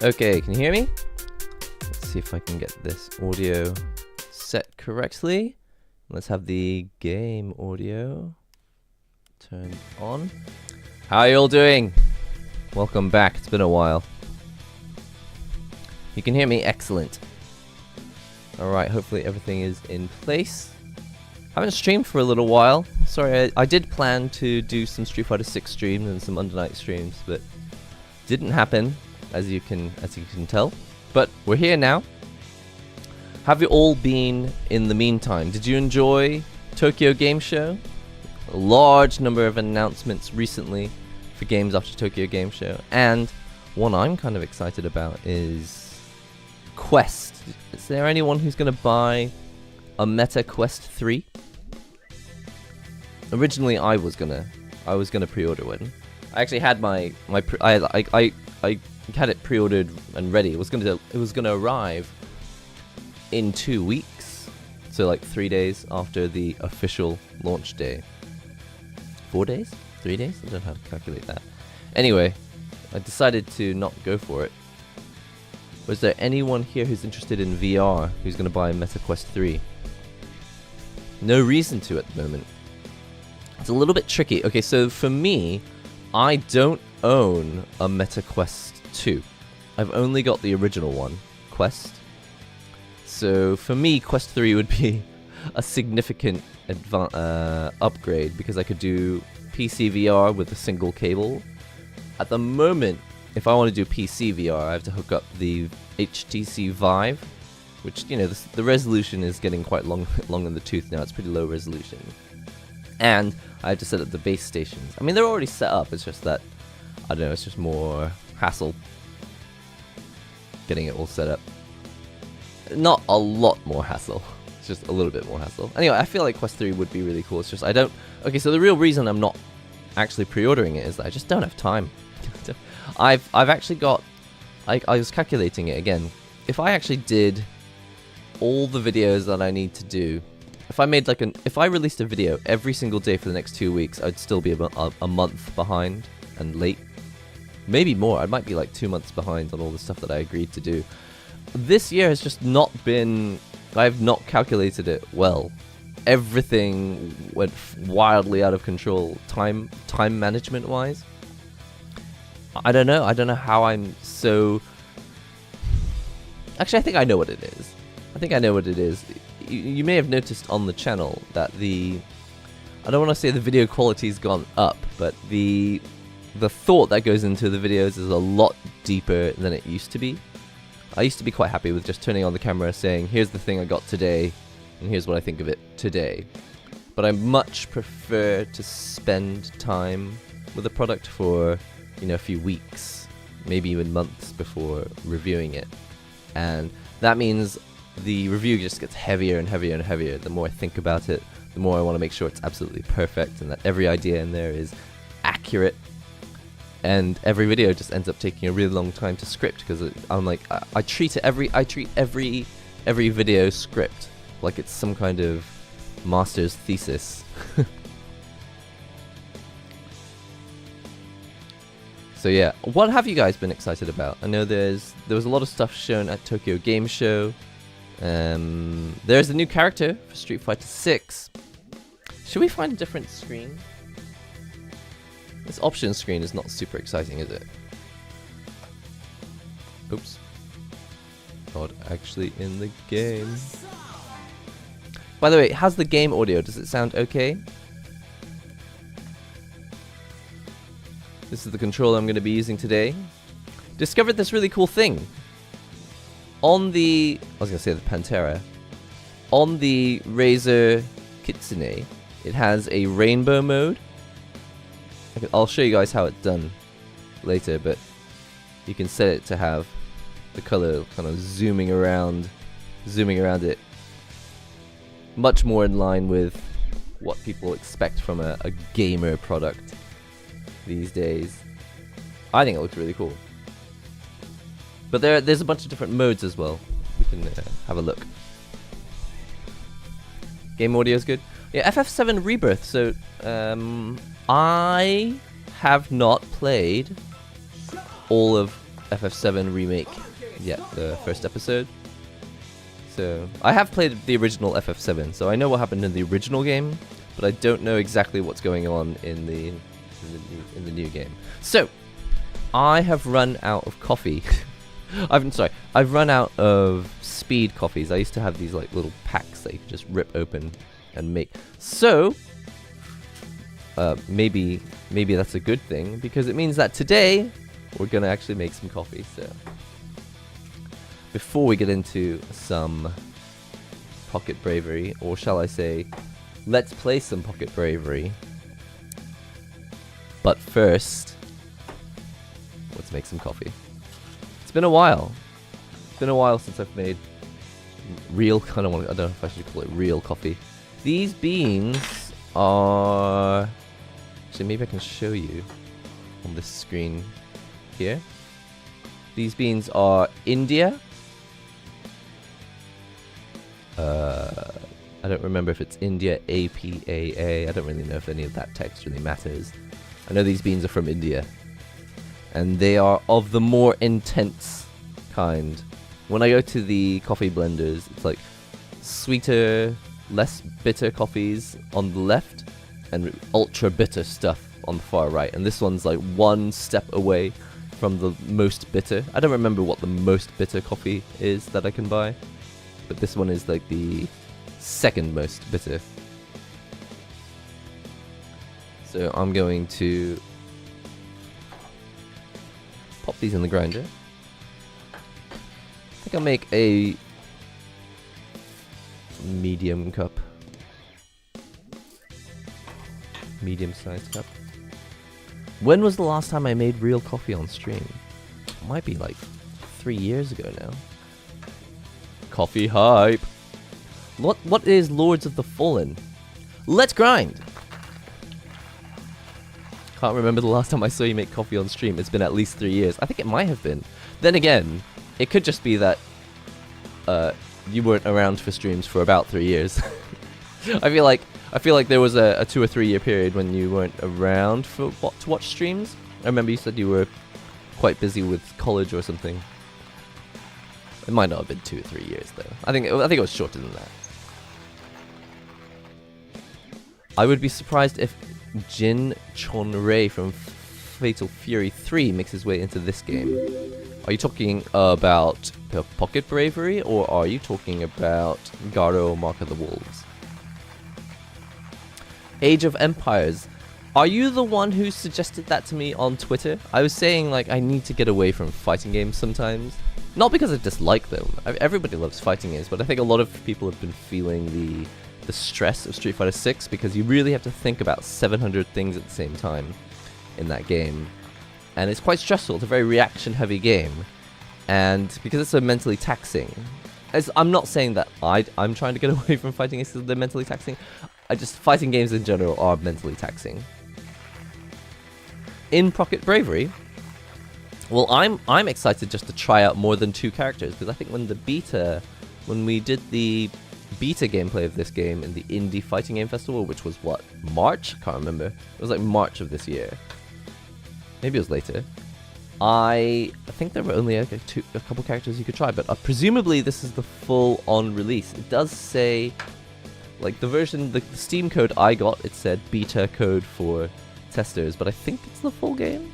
Okay, can you hear me? Let's see if I can get this audio set correctly. Let's have the game audio turned on. How are you all doing? Welcome back. It's been a while. You can hear me? Excellent. Alright, hopefully everything is in place. I haven't streamed for a little while. Sorry, I did plan to do some Street Fighter 6 streams and some Under Night streams, but didn't happen, as you can tell. But we're here now. Have you all been in the meantime? Did you enjoy Tokyo Game Show? A large number of announcements recently for games after Tokyo Game Show, and one I'm kind of excited about is Quest. Is there anyone who's going to buy a Meta Quest 3? Originally, I was gonna pre-order one. I actually had I had it pre-ordered and ready. It was gonna arrive in 2 weeks, so like 3 days after the official launch day. 4 days? 3 days? I don't know how to calculate that. Anyway, I decided to not go for it. Was there anyone here who's interested in VR who's gonna buy a Meta Quest 3? No reason to at the moment. It's a little bit tricky. Okay, so for me, I don't own a Meta Quest 2. I've only got the original one, Quest. So for me, Quest 3 would be a significant upgrade because I could do PC VR with a single cable. At the moment, if I want to do PC VR, I have to hook up the HTC Vive, which, you know, the resolution is getting quite long in the tooth now. It's pretty low resolution. And I have to set up the base stations. I mean, they're already set up. It's just that, I don't know, it's just more hassle getting it all set up. Not a lot more hassle. It's just a little bit more hassle. Anyway, I feel like Quest 3 would be really cool. It's just I don't... Okay, so the real reason I'm not actually pre-ordering it is that I just don't have time. I've actually got... I was calculating it again. If I actually did all the videos that I need to do, if I made if I released a video every single day for the next 2 weeks, I'd still be a month behind and late. Maybe more. I might be like 2 months behind on all the stuff that I agreed to do. This year has just not been... I've not calculated it well. Everything went wildly out of control, time management wise. I don't know. I don't know how I'm so... Actually, I think I know what it is. You may have noticed on the channel that I don't want to say the video quality's gone up, but the thought that goes into the videos is a lot deeper than it used to be. I used to be quite happy with just turning on the camera saying, here's the thing I got today, and here's what I think of it today. But I much prefer to spend time with a product for, you know, a few weeks, maybe even months before reviewing it. And that means the review just gets heavier and heavier and heavier. The more I think about it, the more I want to make sure it's absolutely perfect and that every idea in there is accurate. And every video just ends up taking a really long time to script because I'm like, I treat every video script like it's some kind of master's thesis. So yeah, what have you guys been excited about? I know there was a lot of stuff shown at Tokyo Game Show. There's a new character for Street Fighter 6. Should we find a different screen? This option screen is not super exciting, is it? Oops. Not actually in the game. By the way, how's the game audio? Does it sound okay? This is the controller I'm going to be using today. Discovered this really cool thing. On the... I was going to say the Pantera. On the Razer Kitsune, it has a rainbow mode. I'll show you guys how it's done later, but you can set it to have the color kind of zooming around it. Much more in line with what people expect from a gamer product these days. I think it looks really cool. But there's a bunch of different modes as well. We can have a look. Game audio is good. Yeah, FF7 Rebirth. So I have not played all of FF7 remake yet, the first episode. So I have played the original FF7, so I know what happened in the original game, but I don't know exactly what's going on in the new game. So I have run out of coffee. I've run out of speed coffees. I used to have these like little packs that you could just rip open and make. So maybe that's a good thing, because it means that today we're gonna actually make some coffee. So before we get into some Pocket Bravery, or shall I say, let's play some Pocket Bravery. But first, let's make some coffee. It's been a while. It's been a while since I've made real, I don't know if I should call it real coffee. These beans are, actually maybe I can show you on this screen here. These beans are India. I don't remember if it's India APAA. I don't really know if any of that text really matters. I know these beans are from India, and they are of the more intense kind. When I go to the coffee blenders, it's like sweeter, less bitter coffees on the left, and ultra bitter stuff on the far right. And this one's like one step away from the most bitter. I don't remember what the most bitter coffee is that I can buy, but this one is like the second most bitter. So I'm going to pop these in the grinder. I think I'll make a medium cup. Medium-sized cup. When was the last time I made real coffee on stream? It might be like 3 years ago now. Coffee hype. What is Lords of the Fallen? Let's grind! Can't remember the last time I saw you make coffee on stream. It's been at least 3 years. I think it might have been. Then again, it could just be that you weren't around for streams for about 3 years. I feel like there was a 2 or 3 year period when you weren't around to watch streams. I remember you said you were quite busy with college or something. It might not have been 2 or 3 years though. I think it was shorter than that. I would be surprised if Jin Chonrei from Fatal Fury 3 makes his way into this game. Are you talking about the Pocket Bravery, or are you talking about Garo Mark of the Wolves? Age of Empires. Are you the one who suggested that to me on Twitter? I was saying like I need to get away from fighting games sometimes. Not because I dislike them. Everybody loves fighting games, but I think a lot of people have been feeling the stress of Street Fighter 6, because you really have to think about 700 things at the same time in that game. And it's quite stressful. It's a very reaction-heavy game. And because it's so mentally taxing, I'm not saying that I'm trying to get away from fighting games because they're mentally taxing. Fighting games in general are mentally taxing. In Pocket Bravery, well, I'm excited just to try out more than 2 characters, because I think when we did the beta gameplay of this game in the Indie Fighting Game Festival, which was what, March? I can't remember. It was like March of this year. Maybe it was later. I think there were only a couple characters you could try, but presumably this is the full-on release. It does say, like the version, the Steam code I got, it said beta code for testers, but I think it's the full game.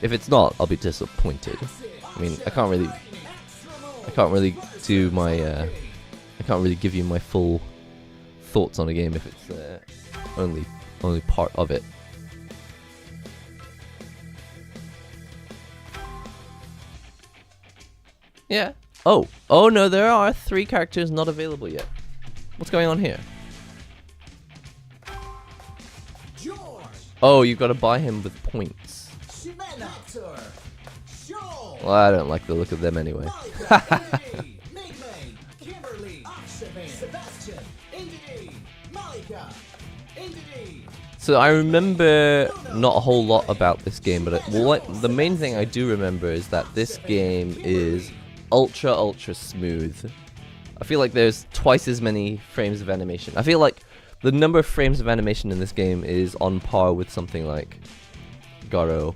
If it's not, I'll be disappointed. I mean, I can't really do my, I can't really give you my full thoughts on a game if it's only part of it. Yeah. Oh no, there are 3 characters not available yet. What's going on here? Oh, you gotta buy him with points. Well, I don't like the look of them anyway. So I remember not a whole lot about this game, but the main thing I do remember is that this game is ultra smooth. I feel like there's twice as many frames of animation. I feel like the number of frames of animation in this game is on par with something like Garo.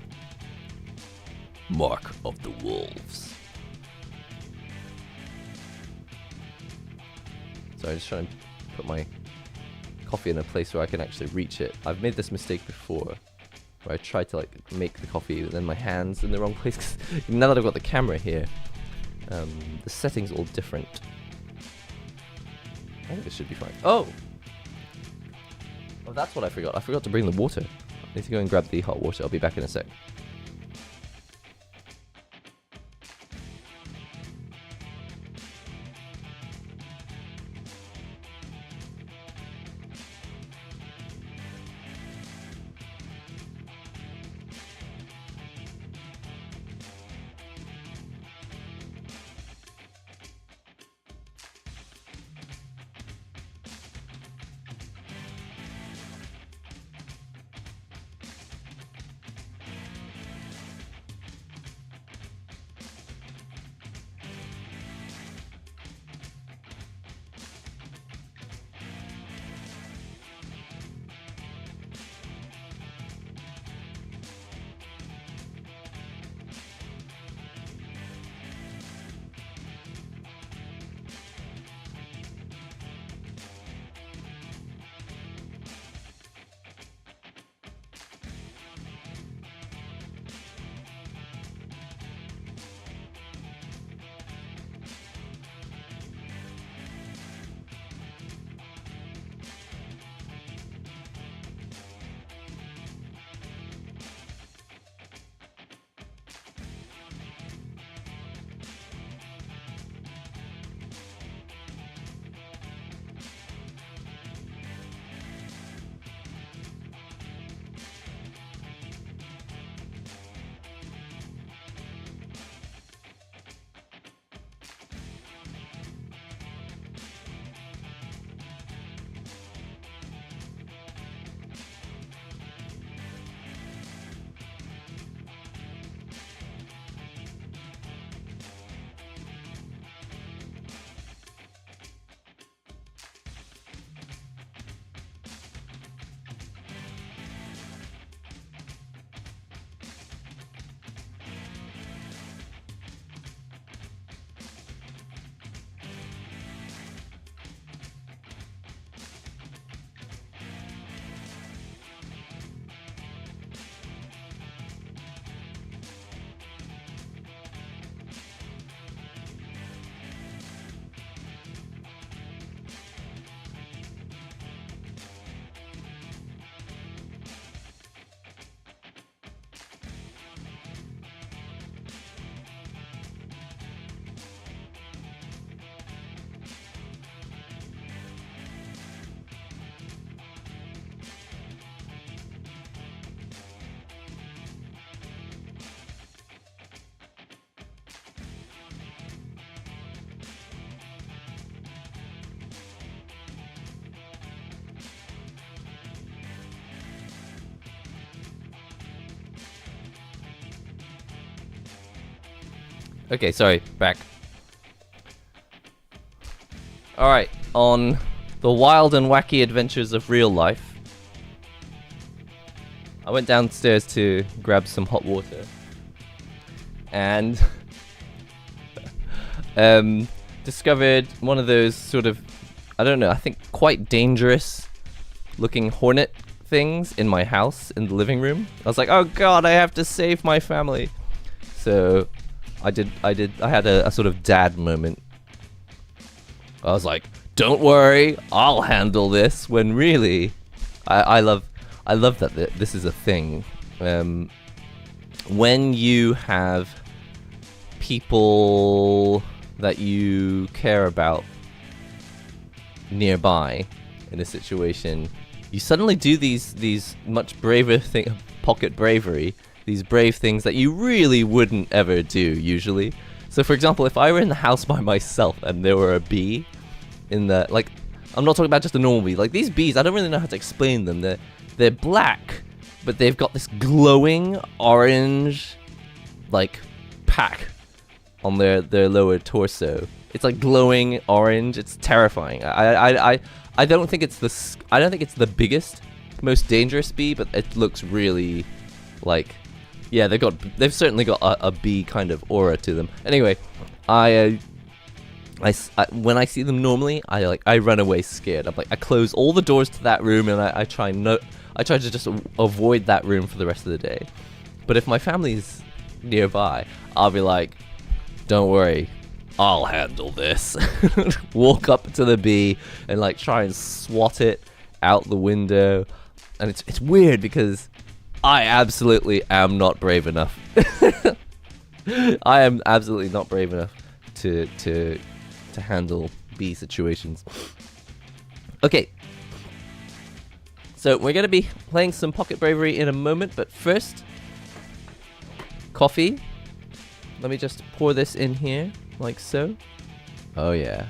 Mark of the Wolves. So I'm just trying to put my coffee in a place where I can actually reach it. I've made this mistake before, where I tried to like make the coffee, and then my hand's in the wrong place. 'Cause now that I've got the camera here, the settings all different. I think this should be fine. Oh, that's what I forgot. I forgot to bring the water. I need to go and grab the hot water. I'll be back in a sec. Okay, sorry, back. Alright, on the wild and wacky adventures of real life, I went downstairs to grab some hot water and discovered one of those sort of, I don't know, I think quite dangerous looking hornet things in my house in the living room. I was like, oh god, I have to save my family. So I had a sort of dad moment. I was like, don't worry, I'll handle this, when really I love that this is a thing. When you have people that you care about nearby in a situation, you suddenly do these much braver pocket bravery, these brave things that you really wouldn't ever do usually. So for example, if I were in the house by myself and there were a bee in the, like, I'm not talking about just a normal bee, like these bees, I don't really know how to explain them. They're black, but they've got this glowing orange like pack on their lower torso. It's like glowing orange. It's terrifying. I don't think it's the biggest, most dangerous bee, but it looks really like Yeah, they've certainly got a bee kind of aura to them. Anyway, I when I see them normally, I run away scared. I close all the doors to that room, and I try to just avoid that room for the rest of the day. But if my family's nearby, I'll be like, don't worry, I'll handle this. Walk up to the bee and like try and swat it out the window. And it's weird because I absolutely am not brave enough. I am absolutely not brave enough to handle bee situations. Okay. So we're going to be playing some Pocket Bravery in a moment, but first, coffee. Let me just pour this in here, like so. Oh yeah.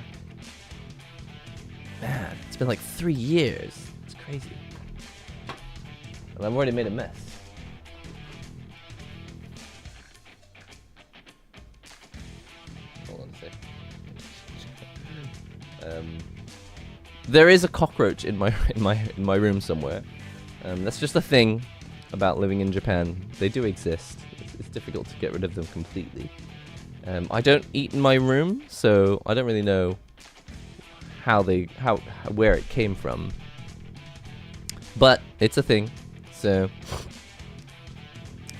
Man, it's been like 3 years. It's crazy. And I've already made a mess. Hold on a sec. There is a cockroach in my room somewhere. That's just a thing about living in Japan. They do exist. It's difficult to get rid of them completely. I don't eat in my room, so I don't really know where it came from. But it's a thing. So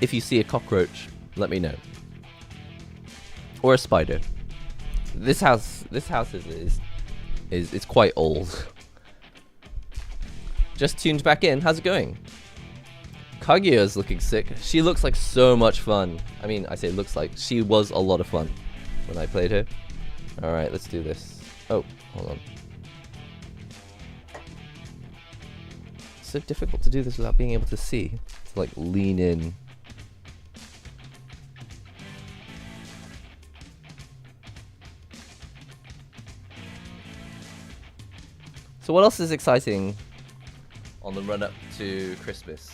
if you see a cockroach, let me know. Or a spider. This house is quite old. Just tuned back in. How's it going? Kaguya's looking sick. She looks like so much fun. I mean, I say looks like. She was a lot of fun when I played her. Alright, let's do this. Oh, hold on. It's so difficult to do this without being able to see. To like lean in. So what else is exciting on the run up to Christmas?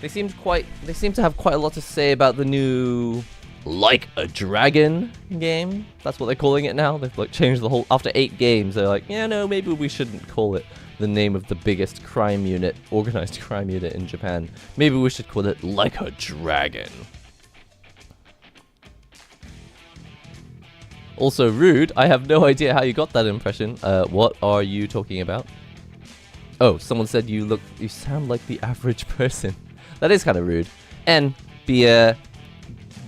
They seem to have quite a lot to say about the new Like a Dragon game. That's what they're calling it now. They've like changed the whole, after 8 games, they're like, yeah, no, maybe we shouldn't call it the name of the biggest crime unit, organized crime unit in Japan. Maybe we should call it Like a Dragon. Also, rude. I have no idea how you got that impression. What are you talking about? Oh, someone said you sound like the average person. That is kind of rude. And be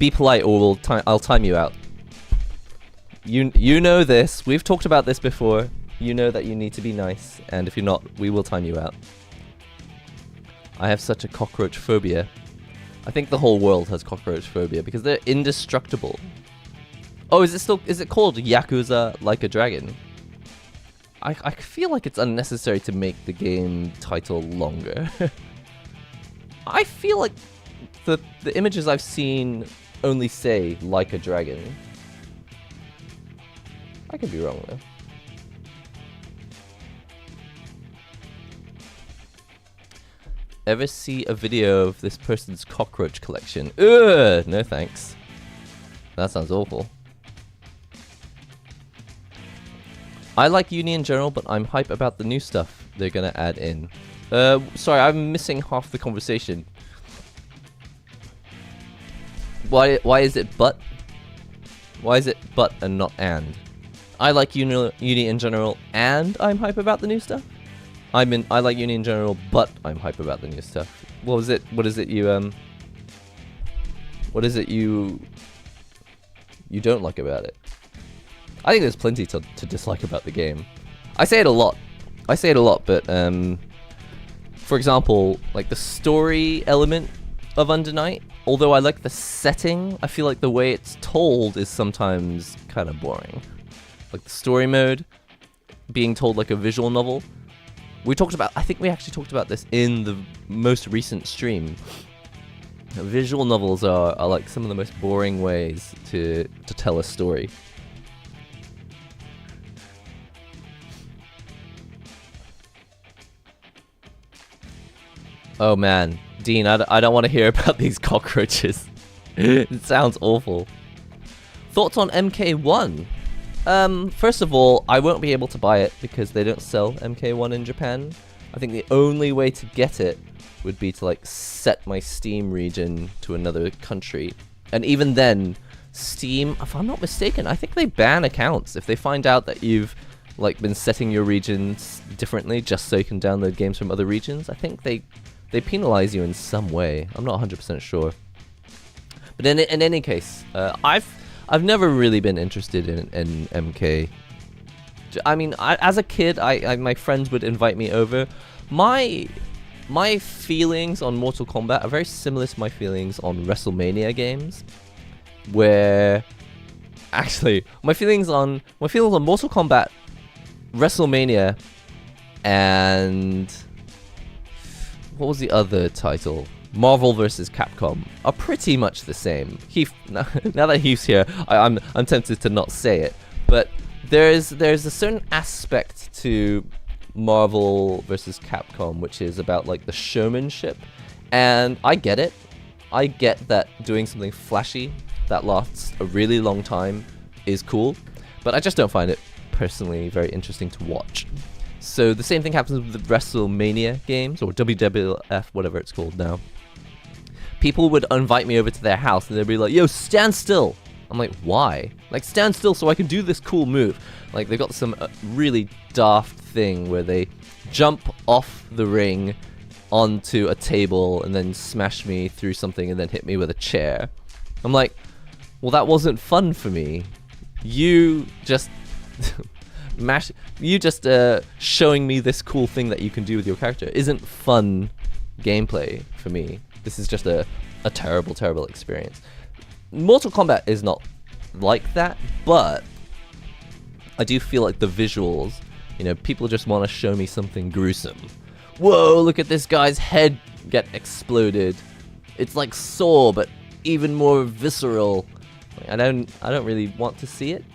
polite, or I'll time you out. You know this. We've talked about this before. You know that you need to be nice, and if you're not, we will time you out. I have such a cockroach phobia. I think the whole world has cockroach phobia because they're indestructible. Oh, is it called Yakuza Like a Dragon? I feel like it's unnecessary to make the game title longer. I feel like the images I've seen only say Like a Dragon. I could be wrong though. Ever see a video of this person's cockroach collection? Ugh, no thanks. That sounds awful. I like Uni in general, but I'm hype about the new stuff they're gonna add in. Sorry, I'm missing half the conversation. Why is it but? Why is it but and not and? I like Uni in general, and I'm hype about the new stuff. I like Uni in general, but I'm hype about the new stuff. What is it you don't like about it? I think there's plenty to dislike about the game. I say it a lot, but for example, like the story element of Under Night, although I like the setting, I feel like the way it's told is sometimes kind of boring. Like the story mode being told like a visual novel. I think we actually talked about this in the most recent stream. Visual novels are like some of the most boring ways to tell a story. Oh man, Dean, I don't want to hear about these cockroaches. It sounds awful. Thoughts on MK1? First of all, I won't be able to buy it because they don't sell MK1 in Japan. I think the only way to get it would be to like set my Steam region to another country. And even then, Steam, if I'm not mistaken, I think they ban accounts if they find out that you've like been setting your regions differently just so you can download games from other regions. I think they penalize you in some way. I'm not 100% sure. But in any case, I've never really been interested in MK. I mean, as a kid, my friends would invite me over. My feelings on Mortal Kombat are very similar to my feelings on WrestleMania games, where actually my feelings on Mortal Kombat, WrestleMania, and what was the other title? Marvel vs. Capcom are pretty much the same. Heath, now that Heath's here, I'm tempted to not say it, but there's a certain aspect to Marvel vs. Capcom which is about like the showmanship, and I get it. I get that doing something flashy that lasts a really long time is cool, but I just don't find it personally very interesting to watch. So the same thing happens with the WrestleMania games, or WWF, whatever it's called now. People would invite me over to their house and they'd be like, yo, stand still. I'm like, why? Like, stand still so I can do this cool move. Like, they've got some really daft thing where they jump off the ring onto a table and then smash me through something and then hit me with a chair. I'm like, well, that wasn't fun for me. You just showing me this cool thing that you can do with your character isn't fun gameplay for me. This is just a terrible, terrible experience. Mortal Kombat is not like that, but I do feel like the visuals, you know, people just want to show me something gruesome. Whoa, look at this guy's head get exploded. It's like Saw, but even more visceral. I don't really want to see it.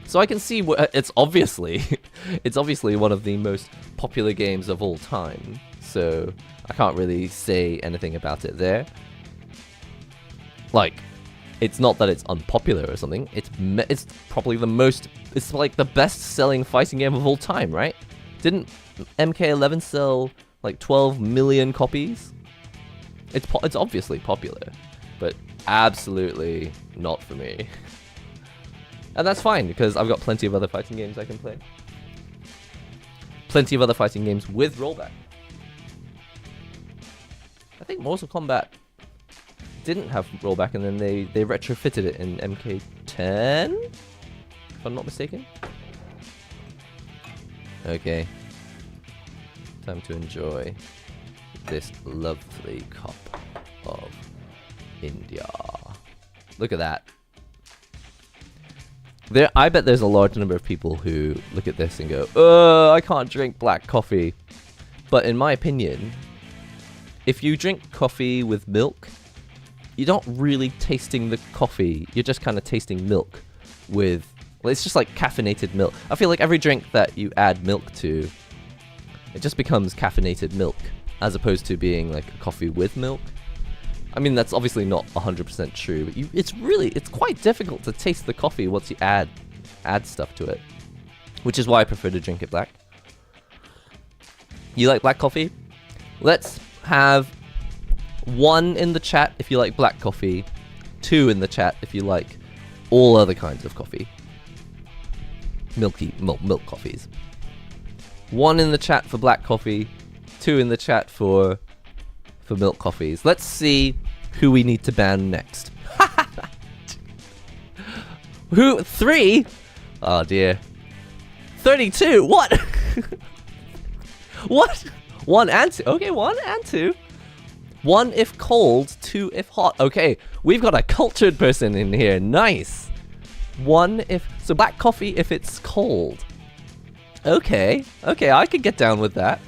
So I can see it's obviously one of the most popular games of all time. So I can't really say anything about it there. Like, it's not that it's unpopular or something. It's probably it's like the best-selling fighting game of all time, right? Didn't MK11 sell like 12 million copies? It's obviously popular, but absolutely not for me. And that's fine, because I've got plenty of other fighting games I can play. Plenty of other fighting games with rollback. I think Mortal Kombat didn't have rollback, and then they retrofitted it in MK10, if I'm not mistaken. Okay. Time to enjoy this lovely cup of India. Look at that. I bet there's a large number of people who look at this and go, I can't drink black coffee. But in my opinion, if you drink coffee with milk, you're not really tasting the coffee. You're just kind of tasting milk with... Well, it's just like caffeinated milk. I feel like every drink that you add milk to, it just becomes caffeinated milk, as opposed to being like a coffee with milk. I mean, that's obviously not 100% true, but it's quite difficult to taste the coffee once you add stuff to it, which is why I prefer to drink it black. You like black coffee? Let's have 1 in the chat if you like black coffee, 2 in the chat if you like all other kinds of coffee. Milk coffees. 1 in the chat for black coffee, 2 in the chat for milk coffees. Let's see who we need to ban next. Who? 3? Oh dear. 32? What? What? 1 and 2. Okay, 1 and 2. 1 if cold, 2 if hot. Okay, we've got a cultured person in here. Nice. 1 if... So black coffee if it's cold. Okay, I could get down with that.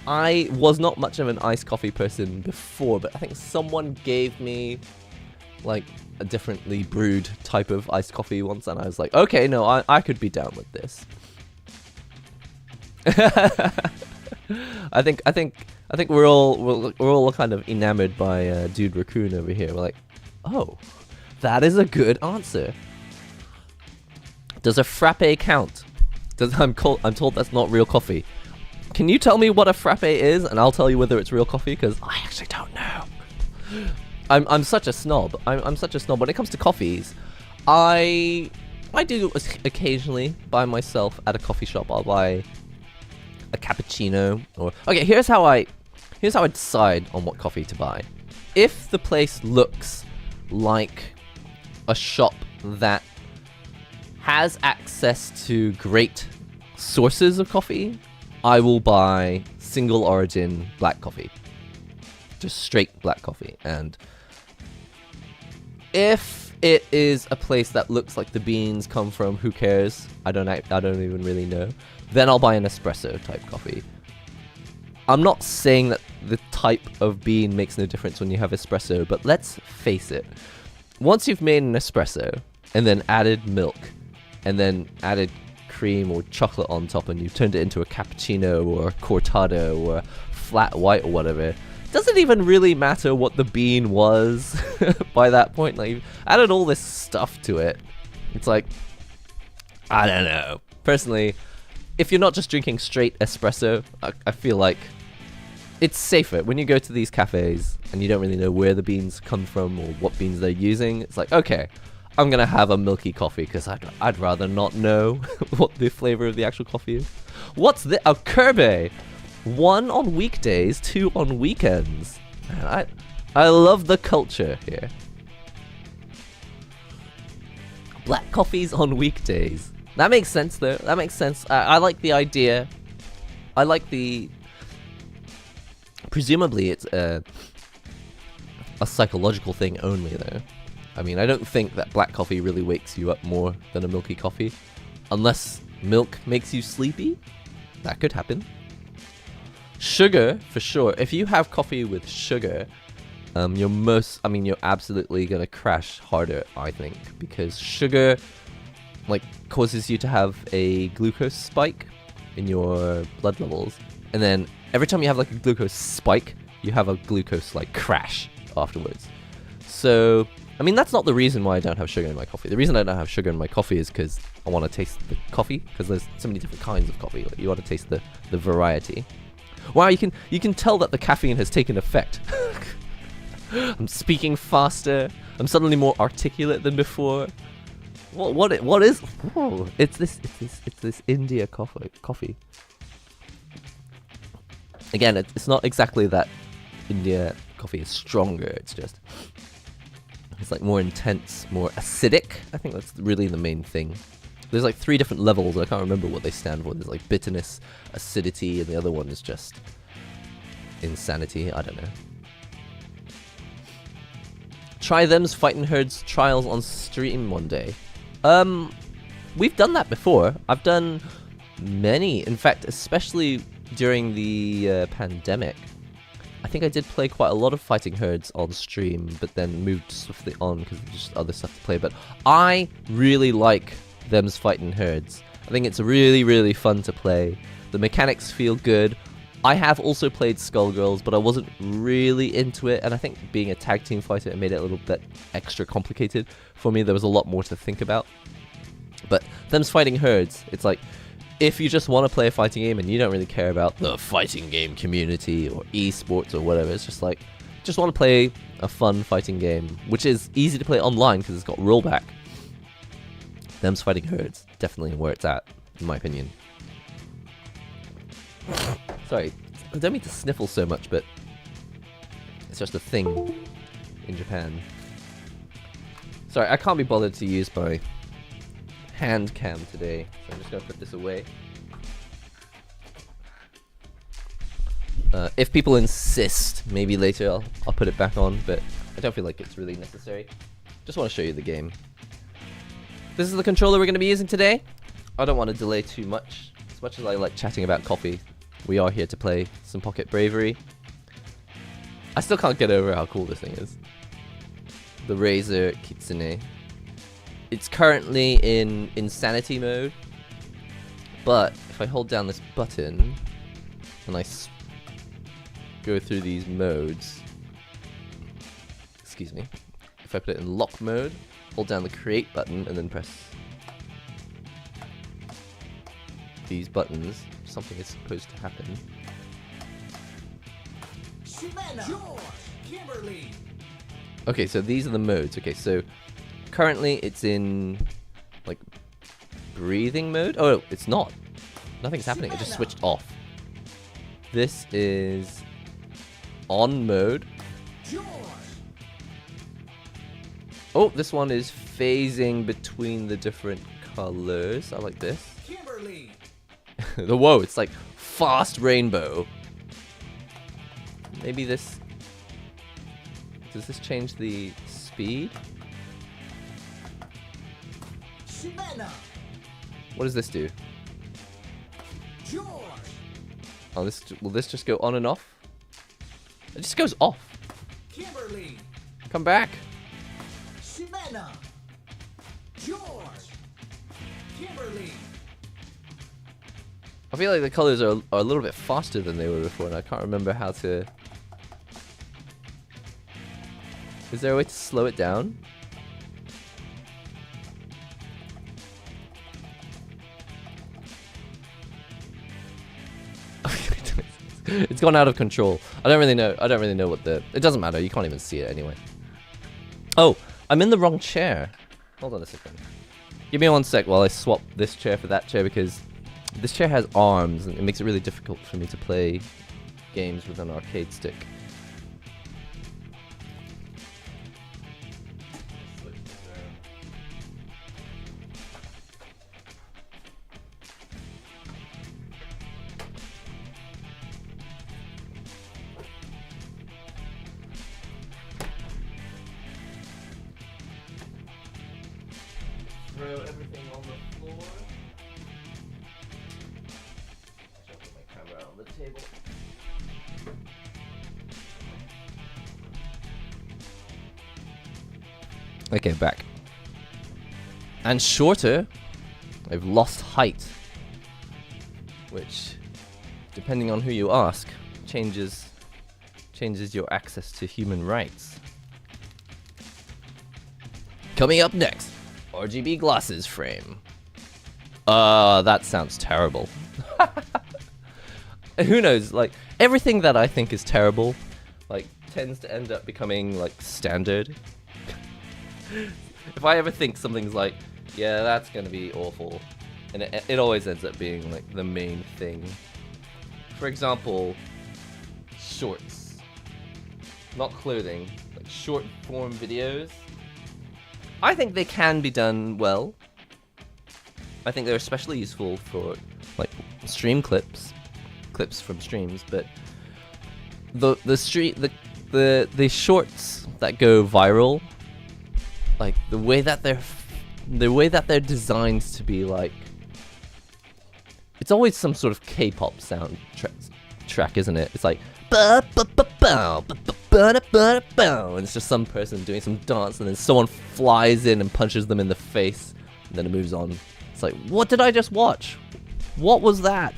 I was not much of an iced coffee person before, but I think someone gave me like a differently brewed type of iced coffee once, and I was like, okay, no, I could be down with this. I think we're all kind of enamored by Dude Raccoon over here. We're like, oh, that is a good answer. Does a frappe count? I'm told that's not real coffee. Can you tell me what a frappe is, and I'll tell you whether it's real coffee? Because I actually don't know. I'm such a snob. I'm such a snob when it comes to coffees. I do occasionally buy myself at a coffee shop. I'll buy a cappuccino or okay. Here's how I decide on what coffee to buy. If the place looks like a shop that has access to great sources of coffee, I will buy single origin black coffee. Just straight black coffee. And if it is a place that looks like the beans come from who cares, I don't even really know, then I'll buy an espresso type coffee. I'm not saying that the type of bean makes no difference when you have espresso, but let's face it. Once you've made an espresso and then added milk and then added cream or chocolate on top and you turned it into a cappuccino or a cortado or a flat white or whatever, doesn't even really matter what the bean was by that point. Like, you've added all this stuff to it. It's like, I don't know. Personally, if you're not just drinking straight espresso, I feel like it's safer. When you go to these cafes and you don't really know where the beans come from or what beans they're using, it's like, okay, I'm gonna have a milky coffee because I'd rather not know what the flavor of the actual coffee is. What's this? A Kirby! 1 on weekdays, 2 on weekends. Man, I love the culture here. Black coffees on weekdays. That makes sense though. That makes sense. I like the idea. I like the... Presumably it's a psychological thing only though. I mean, I don't think that black coffee really wakes you up more than a milky coffee. Unless milk makes you sleepy. That could happen. Sugar, for sure. If you have coffee with sugar, you're absolutely gonna crash harder, I think. Because sugar, like, causes you to have a glucose spike in your blood levels. And then every time you have, like, a glucose spike, you have a glucose, like, crash afterwards. So... I mean, that's not the reason why I don't have sugar in my coffee. The reason I don't have sugar in my coffee is because I want to taste the coffee, because there's so many different kinds of coffee. You want to taste the variety. Wow, you can tell that the caffeine has taken effect. I'm speaking faster. I'm suddenly more articulate than before. What is? Oh, it's this India coffee. Again, it's not exactly that India coffee is stronger. It's just... It's like more intense, more acidic. I think that's really the main thing. There's like 3 different levels. I can't remember what they stand for. There's like bitterness, acidity, and the other one is just insanity. I don't know. Try them's Fighting Herds trials on stream one day. We've done that before. I've done many. In fact, especially during the pandemic. I think I did play quite a lot of Fighting Herds on stream, but then moved swiftly on because there's just other stuff to play. But I really like them's Fighting Herds. I think it's really, really fun to play. The mechanics feel good. I have also played Skullgirls, but I wasn't really into it. And I think being a tag team fighter, it made it a little bit extra complicated for me. There was a lot more to think about. But them's Fighting Herds, it's like... If you just want to play a fighting game and you don't really care about the fighting game community or esports or whatever, it's just like, just want to play a fun fighting game, which is easy to play online because it's got rollback. Them's Fighting Herds, definitely where it's at, in my opinion. Sorry, I don't mean to sniffle so much, but it's just a thing in Japan. Sorry, I can't be bothered to use my hand cam today, so I'm just gonna put this away. If people insist, maybe later I'll put it back on, but I don't feel like it's really necessary. Just want to show you the game. This is the controller we're going to be using today. I don't want to delay too much. As much as I like chatting about coffee, we are here to play some Pocket Bravery. I still can't get over how cool this thing is. The Razer Kitsune. It's currently in insanity mode, but if I hold down this button and I go through these modes, excuse me, if I put it in lock mode, hold down the create button and then press these buttons, something is supposed to happen. Okay, so these are the modes. Okay, so currently it's in like breathing mode. Oh, it's not. Nothing's happening. It just switched off. This is on mode. Oh, this one is phasing between the different colors. I like this. The whoa, it's like fast rainbow. Maybe this... Does this change the speed? What does this do? Oh, this will this just go on and off? It just goes off. Come back. I feel like the colors are a little bit faster than they were before, and I can't remember how to... Is there a way to slow it down? It's gone out of control. I don't really know. I don't really know what the... It doesn't matter. You can't even see it anyway. Oh, I'm in the wrong chair. Hold on a second. Give me 1 sec while I swap this chair for that chair, because this chair has arms and it makes it really difficult for me to play games with an arcade stick. Throw everything on the floor. I'll put my camera on the table. Okay, back. And shorter, I've lost height. Which, depending on who you ask, changes your access to human rights. Coming up next, RGB glasses frame. That sounds terrible. Who knows, like, everything that I think is terrible, like, tends to end up becoming, like, standard. If I ever think something's like, yeah, that's gonna be awful, and it always ends up being, like, the main thing. For example, shorts. Not clothing, like short form videos. I think they can be done well. I think they're especially useful for like stream clips from streams, but the shorts that go viral, like the way that they're designed to be like, it's always some sort of K-pop sound track, isn't it? It's like and it's just some person doing some dance, and then someone flies in and punches them in the face, and then it moves on. It's like, what did I just watch? What was that?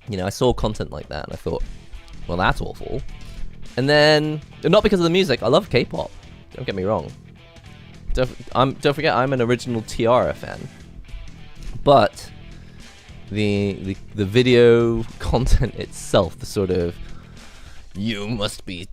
You know, I saw content like that, and I thought, well, that's awful. And then, not because of the music, I love K-pop. Don't get me wrong. Don't forget, I'm an original Tiara fan. But the video content itself, the sort of, you must be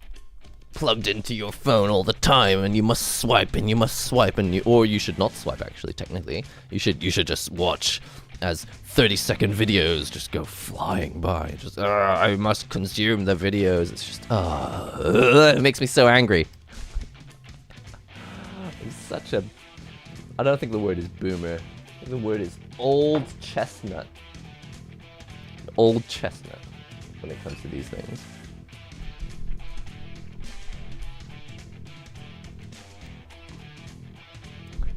plugged into your phone all the time, and you must swipe, and you must swipe, and or you should not swipe. Actually, technically, you should just watch as 30-second videos just go flying by. Just I must consume the videos. It's just it makes me so angry. I'm such a... I don't think the word is boomer. I think the word is old chestnut. Old chestnut when it comes to these things.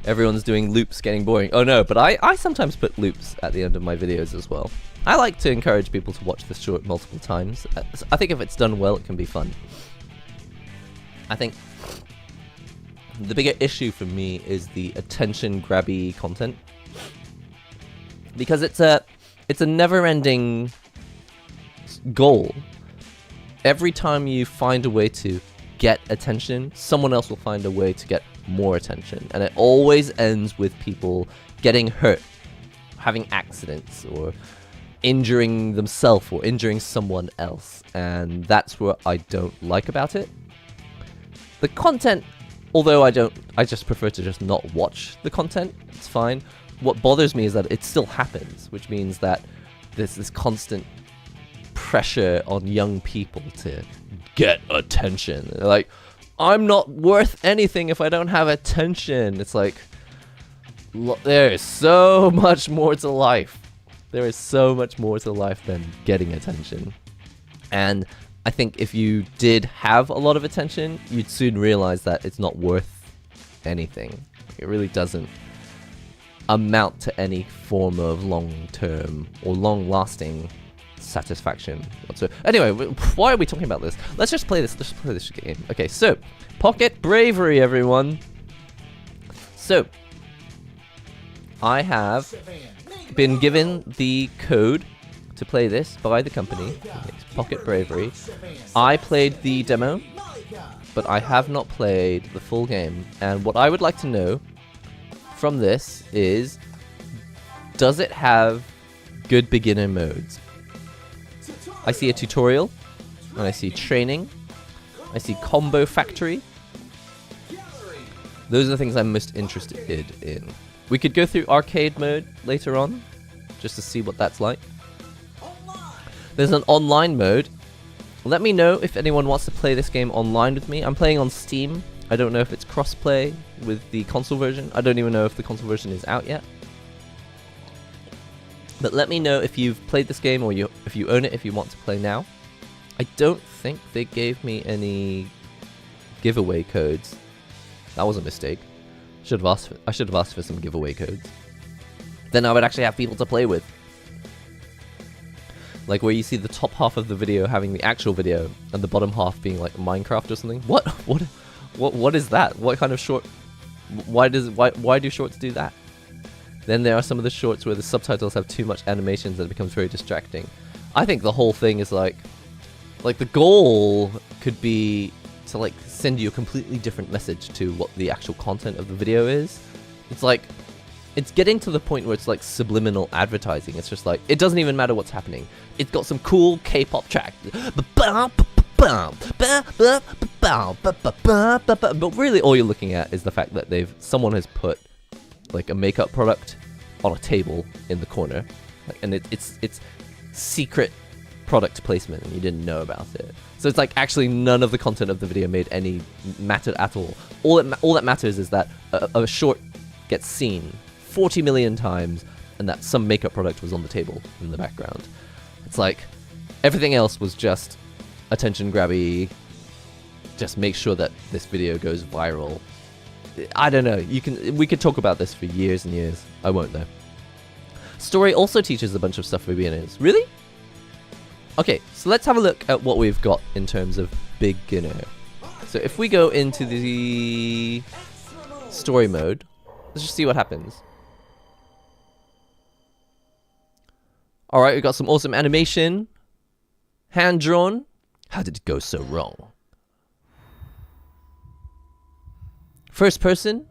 Everyone's doing loops getting boring. Oh no, but I sometimes put loops at the end of my videos as well. I like to encourage people to watch the short multiple times. I think if it's done well, it can be fun. I think the bigger issue for me is the attention grabby content, because it's a never-ending goal. Every time you find a way to get attention, someone else will find a way to get more attention, and it always ends with people getting hurt. having accidents or injuring themselves or injuring someone else, and that's what I don't like about it. The content, although I just prefer to just not watch the content, it's fine. What bothers me is that it still happens, which means that there's this constant pressure on young people to get attention. They're like, I'm not worth anything if I don't have attention. It's like, there is so much more to life. There is so much more to life than getting attention. And I think if you did have a lot of attention, you'd soon realize that it's not worth anything. It really doesn't amount to any form of long-term or long-lasting satisfaction whatsoever. Anyway, why are we talking about this? Let's just play this. Let's just play this game. Okay, so Pocket Bravery, everyone. So I have been given the code to play this by the company. It's Pocket Bravery. I played the demo, but I have not played the full game. And what I would like to know from this is, does it have good beginner modes? I see a tutorial, and I see training, I see combo factory. Those are the things I'm most interested in. We could go through arcade mode later on, just to see what that's like. There's an online mode. Let me know if anyone wants to play this game online with me. I'm playing on Steam. I don't know if it's cross-play with the console version. I don't even know if the console version is out yet. But let me know if you've played this game or if you own it, if you want to play now. I don't think they gave me any giveaway codes. That was a mistake. I should have asked for some giveaway codes. Then I would actually have people to play with. Like where you see the top half of the video having the actual video and the bottom half being like Minecraft or something. What is that? What kind of short? Why do shorts do that? Then there are some of the shorts where the subtitles have too much animations and it becomes very distracting. I think the whole thing is like the goal could be to like send you a completely different message to what the actual content of the video is. It's like, it's getting to the point where it's like subliminal advertising. It's just like, it doesn't even matter what's happening. It's got some cool K-pop track. But really all you're looking at is the fact that someone has put like a makeup product on a table in the corner, and it's secret product placement and you didn't know about it. So it's like actually none of the content of the video made any matter at all. All that matters is that a short gets seen 40 million times and that some makeup product was on the table in the background. It's like everything else was just attention grabby, just make sure that this video goes viral. I don't know. We could talk about this for years and years. I won't though. Story also teaches a bunch of stuff for beginners. Really? Okay, so let's have a look at what we've got in terms of beginner. So if we go into the story mode, let's just see what happens. Alright, we got some awesome animation. Hand drawn. How did it go so wrong? First person,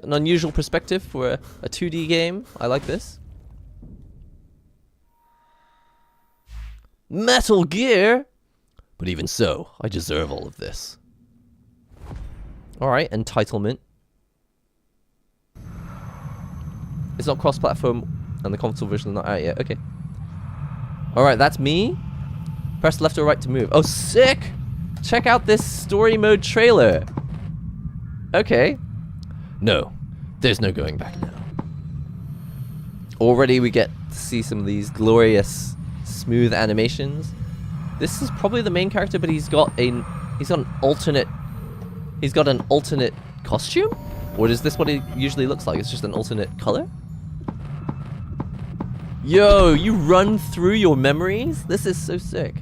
an unusual perspective for a 2D game. I like this. Metal Gear! But even so, I deserve all of this. Alright, entitlement. It's not cross-platform and the console version is not out yet. Okay. Alright, that's me. Press left or right to move. Oh, sick! Check out this story mode trailer. Okay. No, there's no going back now. Already we get to see some of these glorious, smooth animations. This is probably the main character, but he's got an alternate costume? Or is this what it usually looks like? It's just an alternate color? Yo, you run through your memories? This is so sick.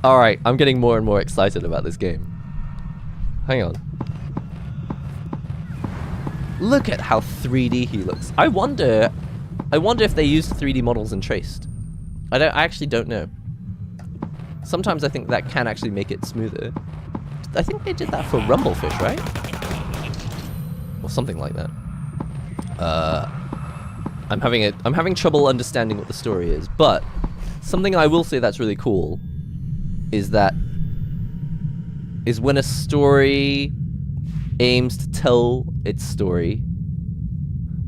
Alright, I'm getting more and more excited about this game. Hang on. Look at how 3D he looks. I wonder if they used 3D models in Traced. I actually don't know. Sometimes I think that can actually make it smoother. I think they did that for Rumblefish, right? Or something like that. I'm having trouble understanding what the story is, but something I will say that's really cool is when a story aims to tell its story.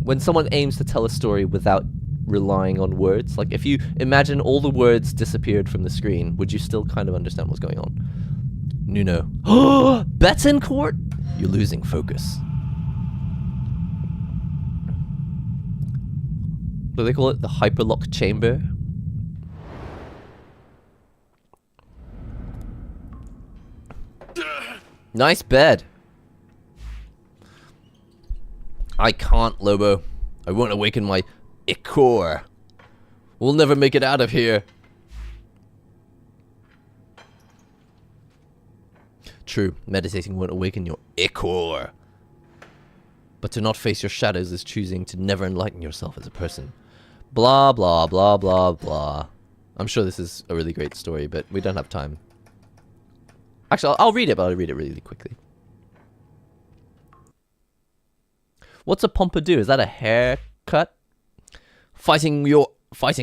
When someone aims to tell a story without relying on words, like if you imagine all the words disappeared from the screen, would you still kind of understand what's going on? Nuno. Betancourt? You're losing focus. What do they call it? The hyperlock chamber? Nice bed. I can't, Lobo. I won't awaken my Ichor. We'll never make it out of here. True, meditating won't awaken your Ichor. But to not face your shadows is choosing to never enlighten yourself as a person. Blah, blah, blah, blah, blah. I'm sure this is a really great story, but we don't have time. Actually, I'll read it, but I'll read it really quickly. What's a pompadour? Is that a haircut? Fighting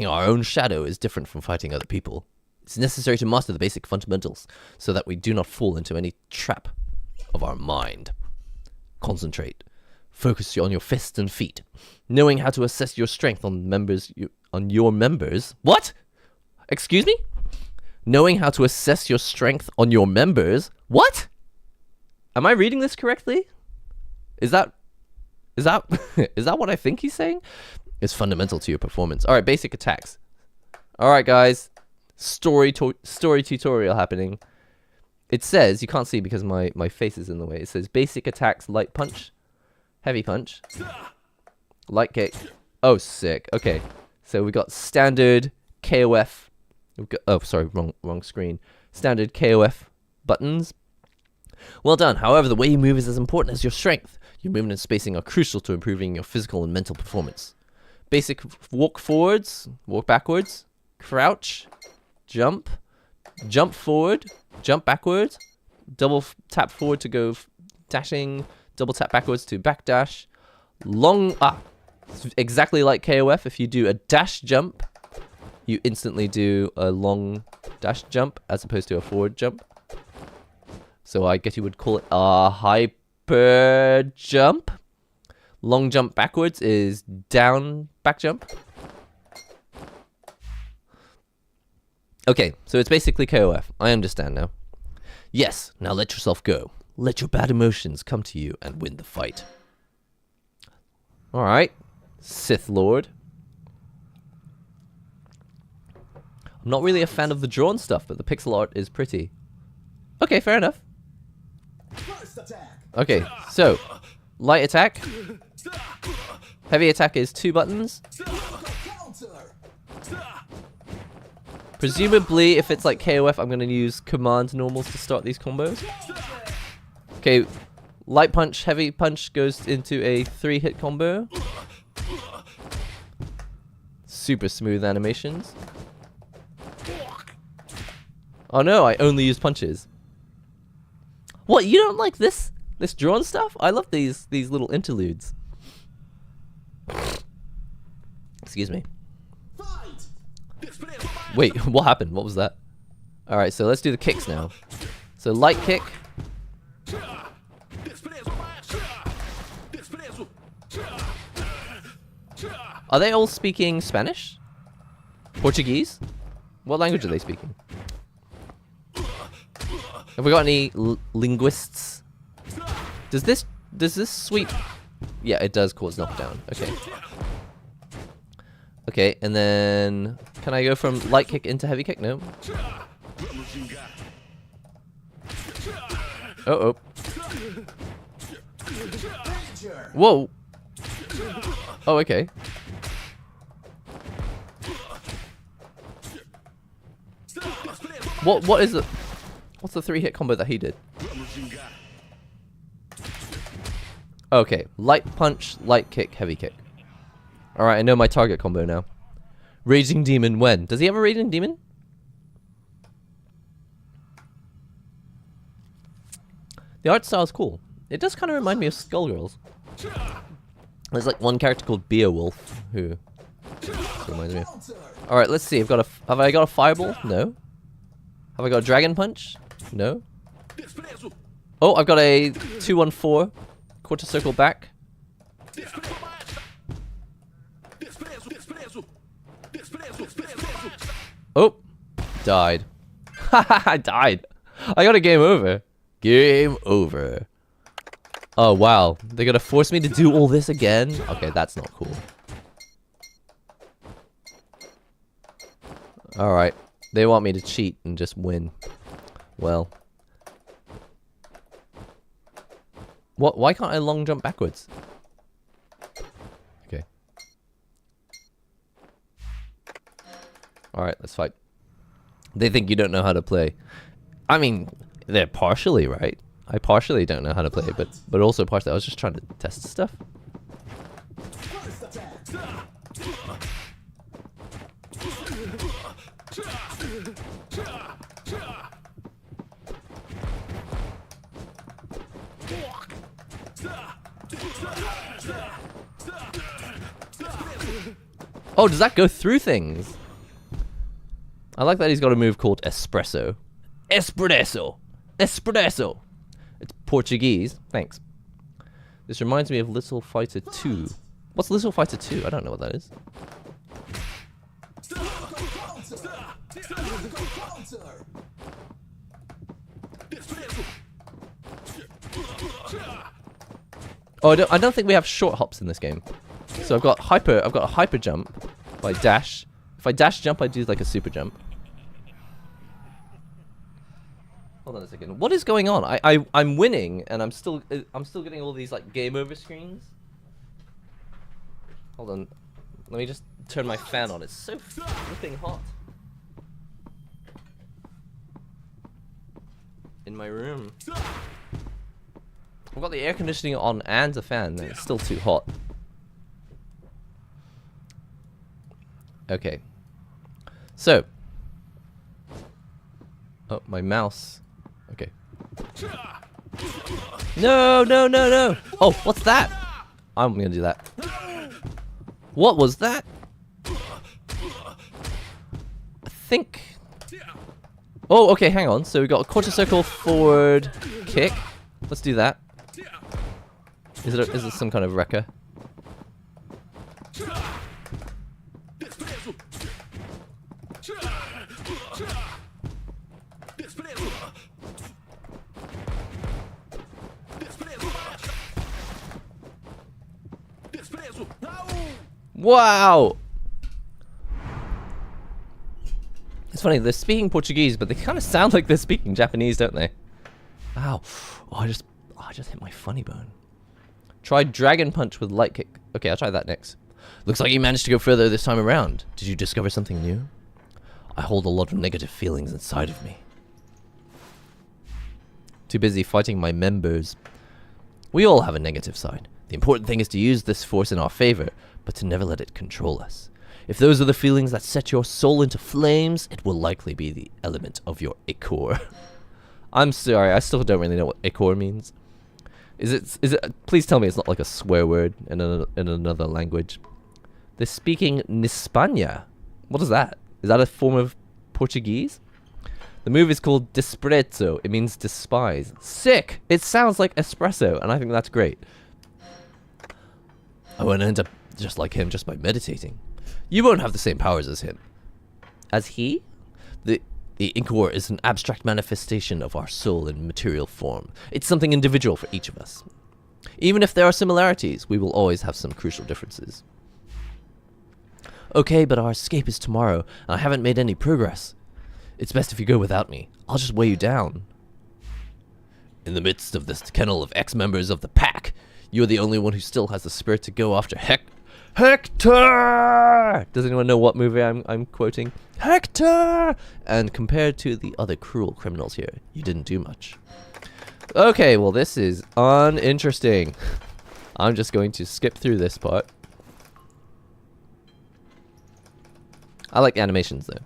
our own shadow is different from fighting other people. It's necessary to master the basic fundamentals so that we do not fall into any trap of our mind. Concentrate. Focus on your fists and feet. Knowing how to assess your strength on your members. What? Excuse me? Knowing how to assess your strength on your members. What? Am I reading this correctly? Is that what I think he's saying? Is fundamental to your performance. All right, basic attacks. All right, guys. Story tutorial happening. It says, you can't see because my face is in the way. It says basic attacks, light punch, heavy punch, light kick. Oh, sick. Okay. So we got standard KOF. Oh, sorry, wrong screen. Standard KOF buttons. Well done. However, the way you move is as important as your strength. Your movement and spacing are crucial to improving your physical and mental performance. Basic walk forwards, walk backwards, crouch, jump, jump forward, jump backwards, double tap forward to go dashing, double tap backwards to backdash, long, exactly like KOF, if you do a dash jump, you instantly do a long dash jump as opposed to a forward jump. So I guess you would call it a hyper jump. Long jump backwards is down back jump. Okay, so it's basically KOF. I understand now. Yes, now let yourself go. Let your bad emotions come to you and win the fight. Alright, Sith Lord. I'm not really a fan of the drawn stuff, but the pixel art is pretty. Okay, fair enough. Okay, so light attack. Heavy attack is 2 buttons. Presumably, if it's like KOF, I'm going to use command normals to start these combos. Okay, light punch, heavy punch goes into a 3-hit combo. Super smooth animations. Oh no, I only use punches. What, you don't like this drawn stuff? I love these little interludes. Excuse me. Wait, what happened? What was that? Alright, so let's do the kicks now. So light kick. Are they all speaking Spanish? Portuguese? What language are they speaking? Have we got any linguists? Does this sweep? Yeah, it does cause knockdown. Okay. Okay, and then can I go from light kick into heavy kick? No. Oh. Whoa. Oh, okay. What is it? What's the 3-hit combo that he did? Okay, light punch, light kick, heavy kick. Alright, I know my target combo now. Raging Demon when? Does he have a Raging Demon? The art style is cool. It does kind of remind me of Skullgirls. There's like one character called Beowulf who reminds me. All right, let's see. Have I got a fireball? No. Have I got a dragon punch? No. Oh, I've got a 2-1-4 quarter circle back. Oh, died. I died. I got a game over. Game over. Oh, wow. They're gonna force me to do all this again? Okay, that's not cool. Alright. They want me to cheat and just win. Well. What? Why can't I long jump backwards? Okay. Alright, let's fight. They think you don't know how to play. I mean, they're partially right. I partially don't know how to play, but also partially I was just trying to test stuff. Oh, does that go through things? I like that he's got a move called espresso. Espresso! Espresso! It's Portuguese. Thanks. This reminds me of Little Fighter 2. What's Little Fighter 2? I don't know what that is. Oh, I don't think we have short hops in this game. So I've got a hyper jump by dash. If I dash jump, I do like a super jump. Hold on a second. What is going on? I'm winning, and I'm still getting all these like game over screens. Hold on. Let me just turn my fan on. It's so flipping hot in my room. I've got the air conditioning on and a fan, and it's still too hot. Okay. So. Oh, my mouse. Okay. No, no, no, no. Oh, what's that? I'm gonna do that. What was that? I think. Oh, okay, hang on. So we got a quarter circle forward kick. Let's do that. Is it some kind of wrecker? Wow! It's funny, they're speaking Portuguese, but they kind of sound like they're speaking Japanese, don't they? Ow. Oh, I just hit my funny bone. Try Dragon Punch with Light Kick. Okay, I'll try that next. Looks like you managed to go further this time around. Did you discover something new? I hold a lot of negative feelings inside of me. Too busy fighting my members. We all have a negative side. The important thing is to use this force in our favor, but to never let it control us. If those are the feelings that set your soul into flames, it will likely be the element of your ichor. I'm sorry, I still don't really know what ichor means. Is it? Please tell me it's not like a swear word in another language. They're speaking Nispania. What is that? Is that a form of Portuguese? The move is called Desprezzo. It means despise. Sick! It sounds like espresso, and I think that's great. I won't end up just like him just by meditating. You won't have the same powers as him. As he? The ichor is an abstract manifestation of our soul in material form. It's something individual for each of us. Even if there are similarities, we will always have some crucial differences. Okay, but our escape is tomorrow, and I haven't made any progress. It's best if you go without me. I'll just weigh you down. In the midst of this kennel of ex-members of the pack, you're the only one who still has the spirit to go after Hector! Does anyone know what movie I'm quoting? Hector! And compared to the other cruel criminals here, you didn't do much. Okay, well this is uninteresting. I'm just going to skip through this part. I like the animations though.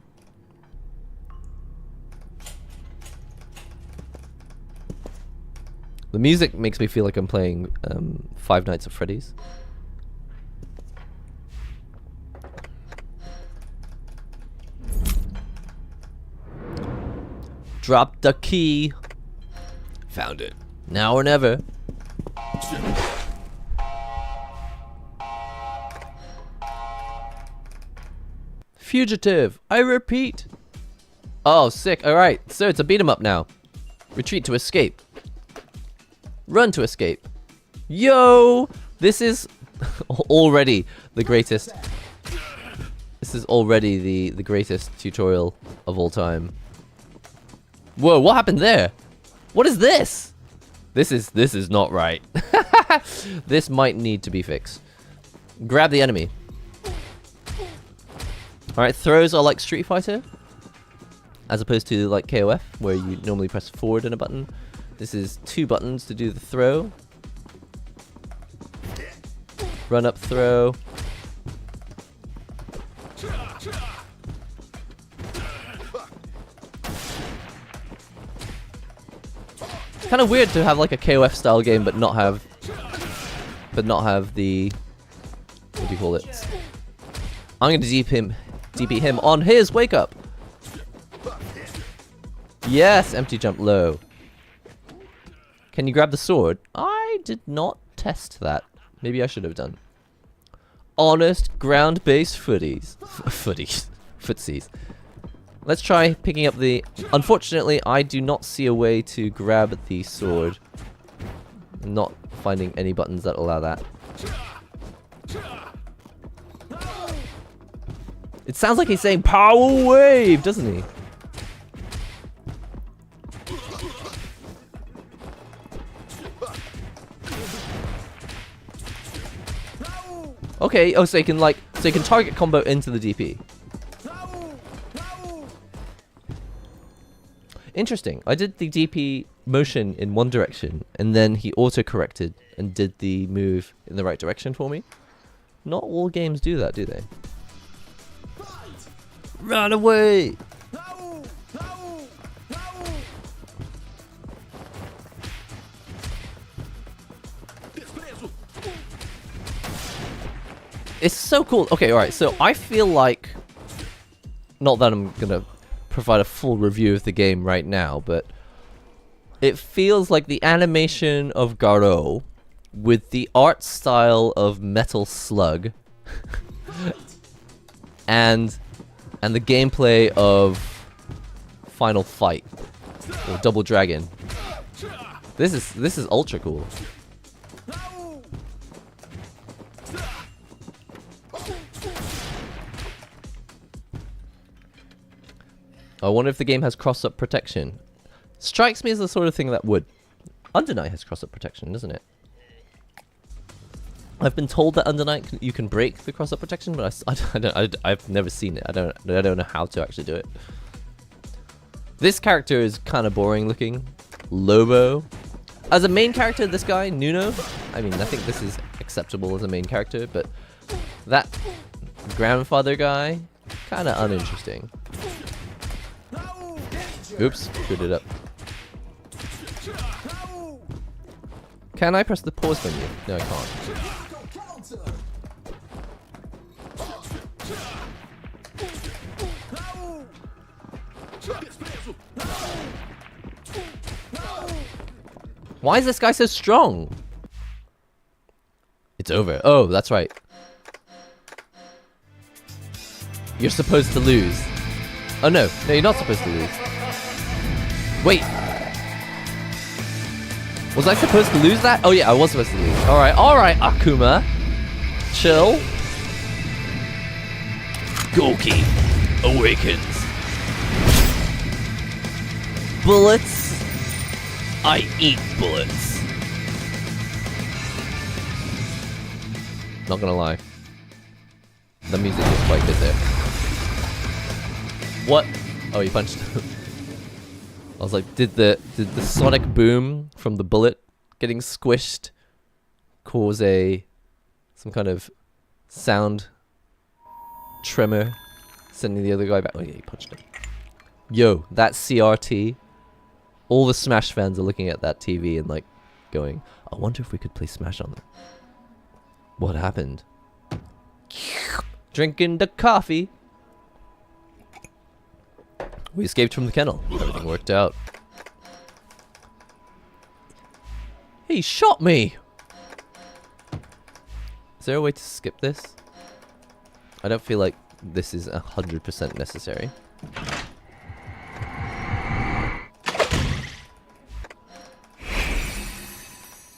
The music makes me feel like I'm playing Five Nights at Freddy's. Drop the key. Found it. Now or never. Fugitive. I repeat. Oh, sick. Alright, so it's a beat 'em up now. Retreat to escape. Run to escape. Yo! This is already the greatest. This is already the greatest tutorial of all time. Whoa, what happened there? What is this? This is not right. This might need to be fixed. Grab the enemy. Alright, throws are like Street Fighter, as opposed to like KOF, where you normally press forward and a button. This is 2 buttons to do the throw. Run up, throw. It's kind of weird to have like a KOF style game, but not have the, what do you call it? I'm gonna DP him on his wake up. Yes, empty jump low. Can you grab the sword? I did not test that. Maybe I should have done. Honest ground-based footies. Footsies. Let's try picking up the... Unfortunately, I do not see a way to grab the sword. I'm not finding any buttons that allow that. It sounds like he's saying power wave, doesn't he? Okay, oh, so you can target combo into the DP. Interesting. I did the DP motion in one direction, and then he auto-corrected and did the move in the right direction for me. Not all games do that, do they? Run away! It's so cool. Okay, alright, so I feel like... Not that I'm gonna provide a full review of the game right now, but... It feels like the animation of Garou with the art style of Metal Slug and the gameplay of Final Fight or Double Dragon. This is ultra cool. I wonder if the game has cross-up protection. Strikes me as the sort of thing that would. Under Night has cross-up protection, doesn't it? I've been told that Under Night you can break the cross-up protection, but I've never seen it. I don't know how to actually do it. This character is kind of boring looking. Lobo. As a main character, this guy, Nuno, I mean, I think this is acceptable as a main character, but that grandfather guy, kind of uninteresting. Oops, screwed it up. Can I press the pause menu? No, I can't. Why is this guy so strong? It's over. Oh, that's right. You're supposed to lose. Oh no, no, you're not supposed to lose. Wait. Was I supposed to lose that? Oh yeah, I was supposed to lose. Alright, Akuma. Chill. Goki awakens. Bullets. I eat bullets. Not gonna lie. The music is quite good there. What? Oh, he punched. I was like, did the sonic boom from the bullet getting squished cause some kind of sound tremor, sending the other guy back? Oh yeah, he punched him. Yo, that CRT. All the Smash fans are looking at that TV and like going, I wonder if we could play Smash on them. What happened? Drinking the coffee. We escaped from the kennel. Everything worked out. He shot me! Is there a way to skip this? I don't feel like this is 100% necessary.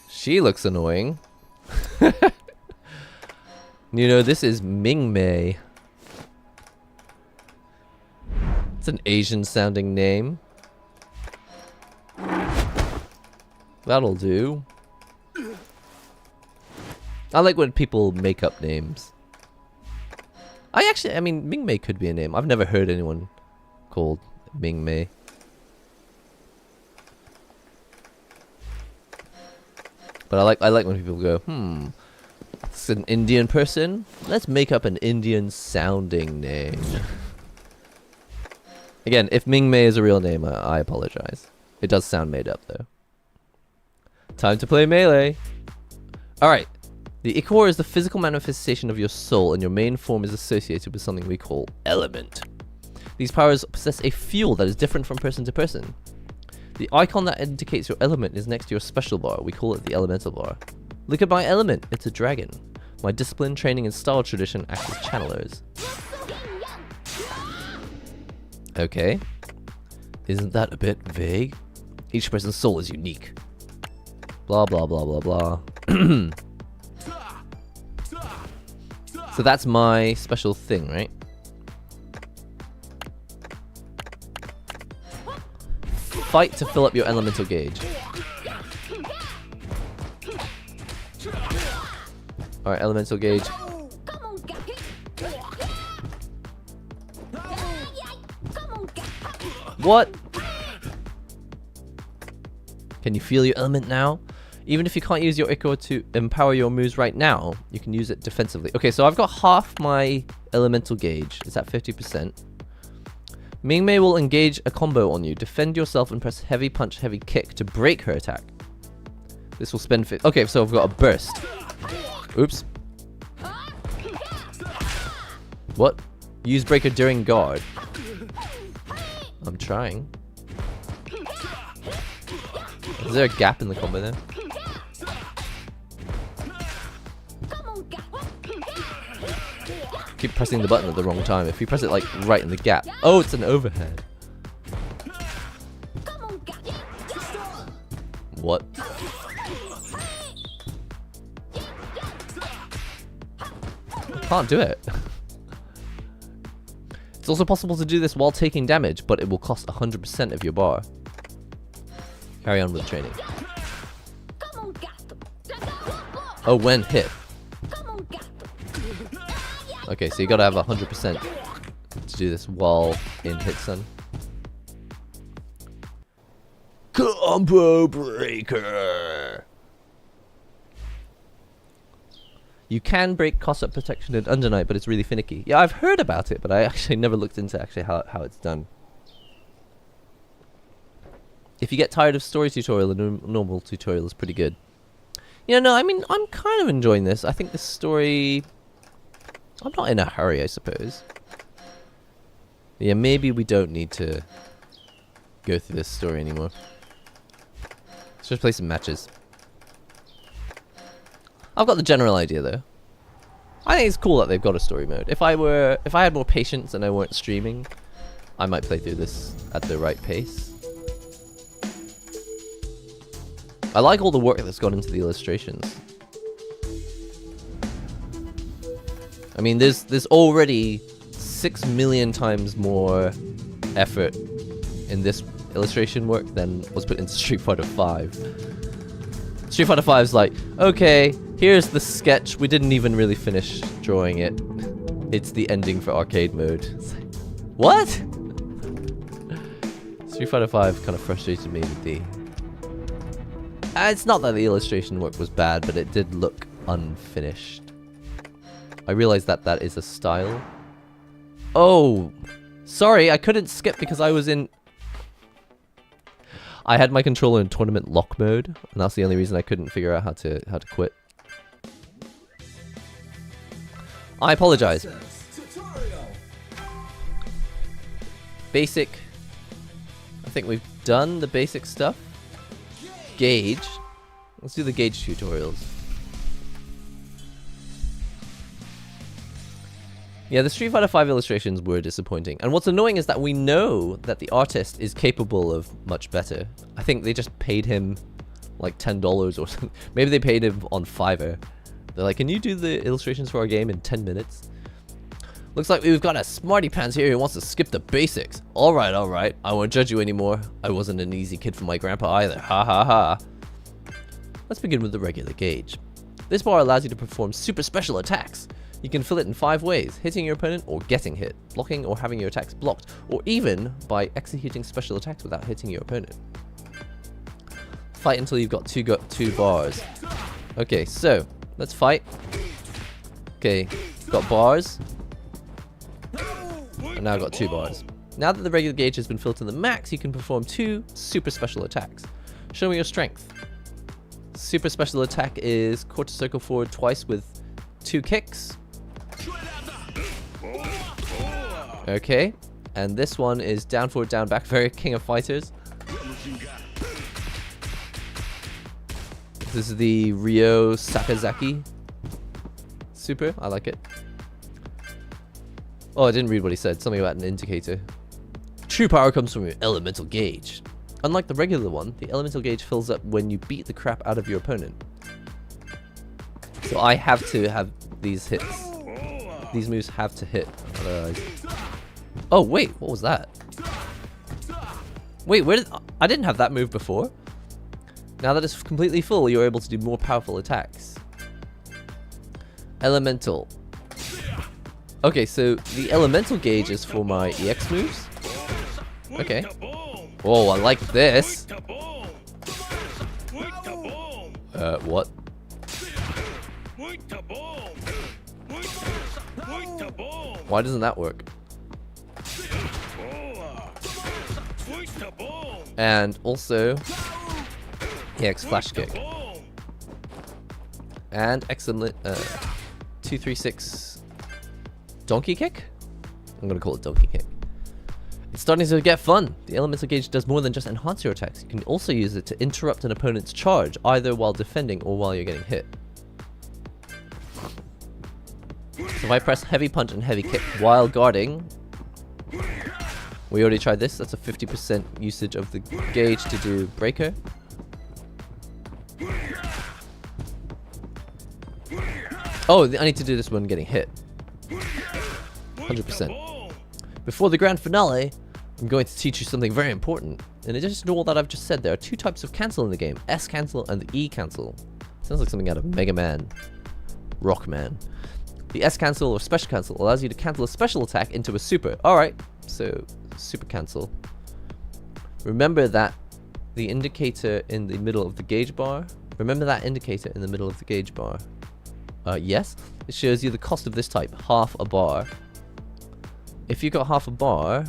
She looks annoying. You know, this is Ming Mei. It's an Asian sounding name. That'll do. I like when people make up names. I mean, Ming Mei could be a name. I've never heard anyone called Ming Mei. But I like when people go, it's an Indian person. Let's make up an Indian sounding name. Again, if Ming Mei is a real name, I apologize. It does sound made up though. Time to play Melee. Alright. The Ichor is the physical manifestation of your soul, and your main form is associated with something we call element. These powers possess a fuel that is different from person to person. The icon that indicates your element is next to your special bar. We call it the elemental bar. Look at my element. It's a dragon. My discipline, training, and style tradition act as channelers. Okay. Isn't that a bit vague? Each person's soul is unique. Blah, blah, blah, blah, blah. So that's my special thing, right? Fight to fill up your elemental gauge. Alright, elemental gauge. What? Can you feel your element now? Even if you can't use your Ichor to empower your moves right now, you can use it defensively. Okay, so I've got half my elemental gauge. It's at 50%. Ming Mei will engage a combo on you. Defend yourself and press heavy punch, heavy kick to break her attack. This will spend... Okay, so I've got a burst. Oops. What? Use breaker during guard. I'm trying. Is there a gap in the combo there? Keep pressing the button at the wrong time. If you press it like right in the gap. Oh, it's an overhead. What? I can't do it. It's also possible to do this while taking damage, but it will cost 100% of your bar. Carry on with training. Oh, when hit. Okay, so you gotta have 100% to do this while in hit stun. Combo breaker! You can break cost-up protection in Under Night, but it's really finicky. Yeah, I've heard about it, but I actually never looked into actually how it's done. If you get tired of story tutorial, the normal tutorial is pretty good. Yeah, no, I mean, I'm kind of enjoying this. I think the story... I'm not in a hurry, I suppose. Yeah, maybe we don't need to go through this story anymore. Let's just play some matches. I've got the general idea, though. I think it's cool that they've got a story mode. If I had more patience and I weren't streaming, I might play through this at the right pace. I like all the work that's gone into the illustrations. I mean, there's already 6 million times more effort in this illustration work than was put into Street Fighter V. Street Fighter V is like, okay, here's the sketch. We didn't even really finish drawing it. It's the ending for arcade mode. It's like, what? Street Fighter V kind of frustrated me with the... it's not that the illustration work was bad, but it did look unfinished. I realized that that is a style. Oh! Sorry, I couldn't skip because I was in... I had my controller in tournament lock mode, and that's the only reason I couldn't figure out how to quit. I apologize. Basic think we've done the basic stuff. Gauge. Let's do the gauge tutorials. Yeah, the Street Fighter V illustrations were disappointing. And what's annoying is that we know that the artist is capable of much better. I think they just paid him like $10 or something. Maybe they paid him on Fiverr. They're like, can you do the illustrations for our game in 10 minutes? Looks like we've got a smarty pants here who wants to skip the basics. Alright, alright. I won't judge you anymore. I wasn't an easy kid for my grandpa either. Ha ha ha. Let's begin with the regular gauge. This bar allows you to perform super special attacks. You can fill it in 5 ways: hitting your opponent or getting hit, blocking or having your attacks blocked, or even by executing special attacks without hitting your opponent. Fight until you've got two bars. Okay, so let's fight. Okay, got bars. And now I've got 2 bars. Now that the regular gauge has been filled to the max, you can perform 2 super special attacks. Show me your strength. Super special attack is quarter circle forward twice with 2 kicks. Okay, and this one is down forward down back, very King of Fighters. This is the Ryo Sakazaki super. I like it. Oh, I didn't read what he said. Something about an indicator. True power comes from your elemental gauge. Unlike the regular one, the elemental gauge fills up when you beat the crap out of your opponent. So I have to have these hits. These moves have to hit. Otherwise... Oh, wait. What was that? Wait, where did... I didn't have that move before. Now that it's completely full, you're able to do more powerful attacks. Elemental. Okay, so the elemental gauge is for my EX moves. Okay. Oh, I like this. What? Why doesn't that work? And also EX flash kick. And excellent 236 donkey kick? I'm gonna call it donkey kick. It's starting to get fun. The elemental gauge does more than just enhance your attacks. You can also use it to interrupt an opponent's charge, either while defending or while you're getting hit. So if I press heavy punch and heavy kick while guarding, we already tried this. That's a 50% usage of the gauge to do breaker. Oh, I need to do this when getting hit. 100%. Before the grand finale, I'm going to teach you something very important. In addition to all that I've just said, there are 2 types of cancel in the game: S cancel and the E cancel. Sounds like something out of Mega Man, Rockman. The S cancel or special cancel allows you to cancel a special attack into a super. Alright, so super cancel. Remember that the indicator in the middle of the gauge bar? Remember that indicator in the middle of the gauge bar? Yes, it shows you the cost of this type, half a bar. If you got half a bar,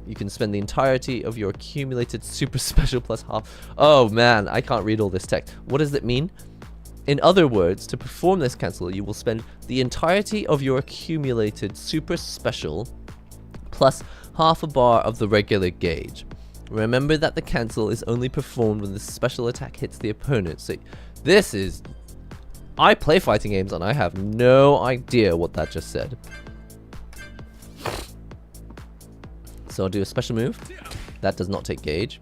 you can spend the entirety of your accumulated super special plus half. Oh man, I can't read all this text. What does it mean? In other words, to perform this cancel, you will spend the entirety of your accumulated super special plus half a bar of the regular gauge. Remember that the cancel is only performed when the special attack hits the opponent. So this is... I play fighting games and I have no idea what that just said. So I'll do a special move. That does not take gauge.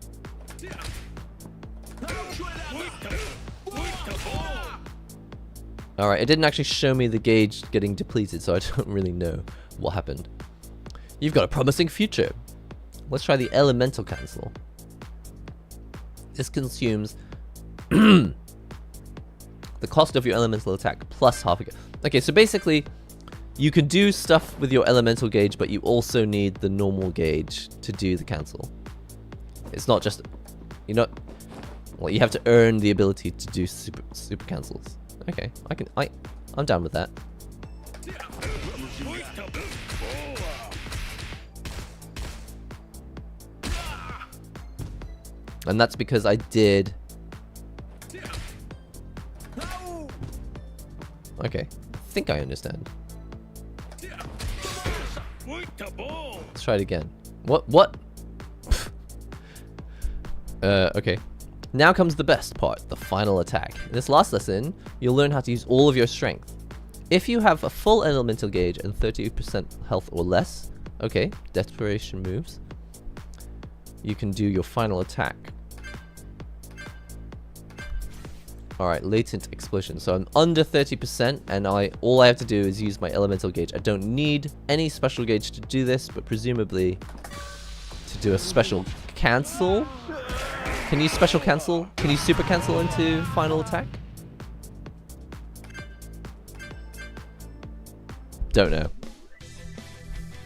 Alright, it didn't actually show me the gauge getting depleted, so I don't really know what happened. You've got a promising future. Let's try the elemental cancel. This consumes the cost of your elemental attack plus half a gauge. Okay, so basically, you can do stuff with your elemental gauge, but you also need the normal gauge to do the cancel. It's not just, well, you have to earn the ability to do super cancels. Okay, I'm down with that. And that's because I did... Okay, I think I understand. Let's try it again. What? Okay. Now comes the best part, the final attack. In this last lesson, you'll learn how to use all of your strength. If you have a full elemental gauge and 30% health or less, okay, desperation moves, you can do your final attack. Alright, latent explosion. So I'm under 30% and all I have to do is use my elemental gauge. I don't need any special gauge to do this, but presumably to do a special cancel. Can you special cancel? Can you super cancel into final attack? Don't know.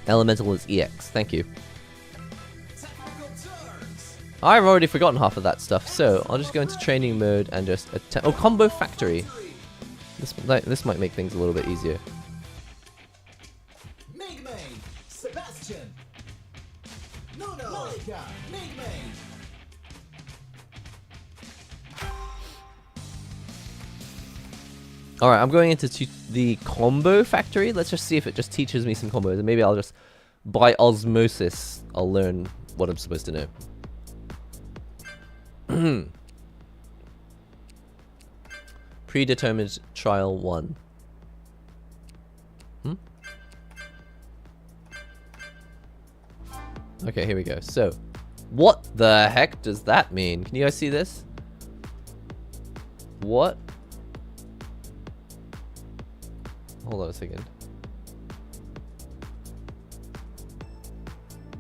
Elemental is EX. Thank you. I've already forgotten half of that stuff, so I'll just go into training mode and just attempt. Oh, combo factory. This might make things a little bit easier. Sebastian. Alright, I'm going into the combo factory. Let's just see if it just teaches me some combos, and maybe I'll just, by osmosis, I'll learn what I'm supposed to know. Predetermined trial 1. Okay, here we go. So, what the heck does that mean? Can you guys see this? What? Hold on a second.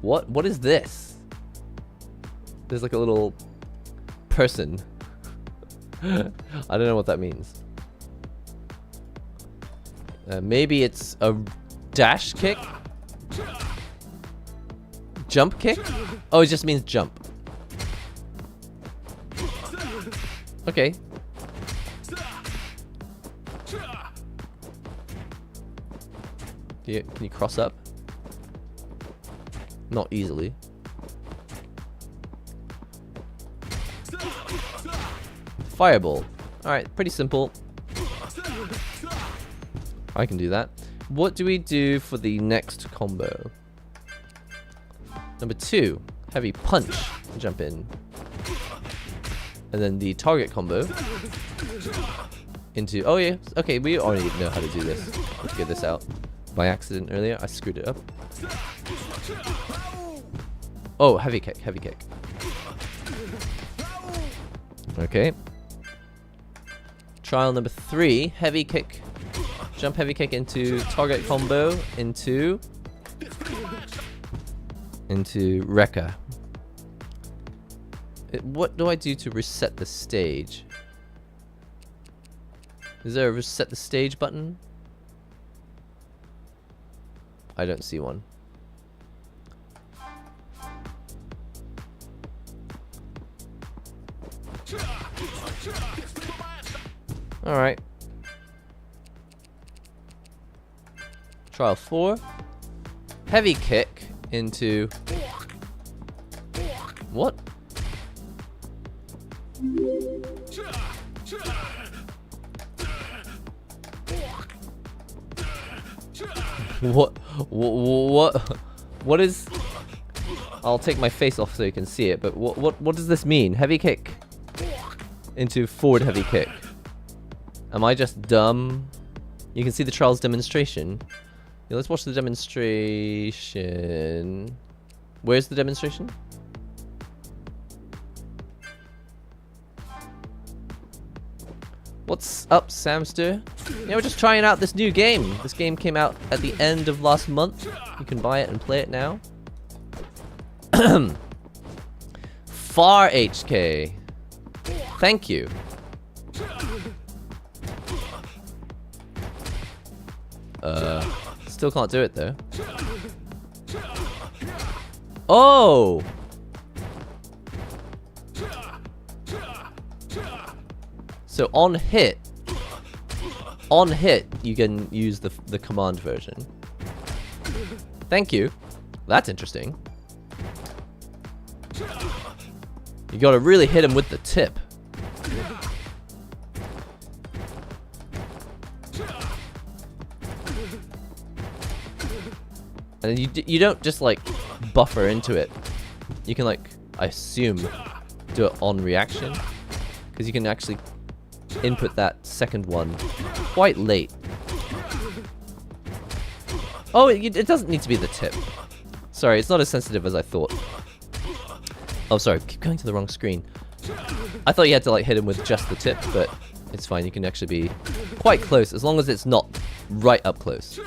What is this? There's like a little person. I don't know what that means. Maybe it's a dash kick? Jump kick? Oh, it just means jump. Okay. Can you cross up? Not easily. Fireball. Alright, pretty simple. I can do that. What do we do for the next combo? Number 2, heavy punch. Jump in. And then the target combo. Into, oh yeah, okay, we already know how to do this. Let's get this out. By accident earlier, I screwed it up. Oh, heavy kick, heavy kick. Okay. Trial number 3, heavy kick. Jump heavy kick into target combo into Rekka. What do I do to reset the stage? Is there a reset the stage button? I don't see one. Alright. Trial 4. Heavy kick into... What? What is... I'll take my face off so you can see it, but what does this mean? Heavy kick into forward heavy kick. Am I just dumb? You can see the trials demonstration. Yeah, let's watch the demonstration. Where's the demonstration? What's up, Samster? Yeah, we're just trying out this new game. This game came out at the end of last month. You can buy it and play it now. Far HK. Thank you. Still can't do it though. Oh! So on hit, you can use the command version. Thank you. That's interesting. You gotta really hit him with the tip. And then you don't just like buffer into it. You can like, I assume, do it on reaction, because you can actually input that second one quite late. Oh, it doesn't need to be the tip. Sorry, it's not as sensitive as I thought. Oh, sorry, keep going to the wrong screen. I thought you had to like hit him with just the tip, but it's fine. You can actually be quite close as long as it's not right up close.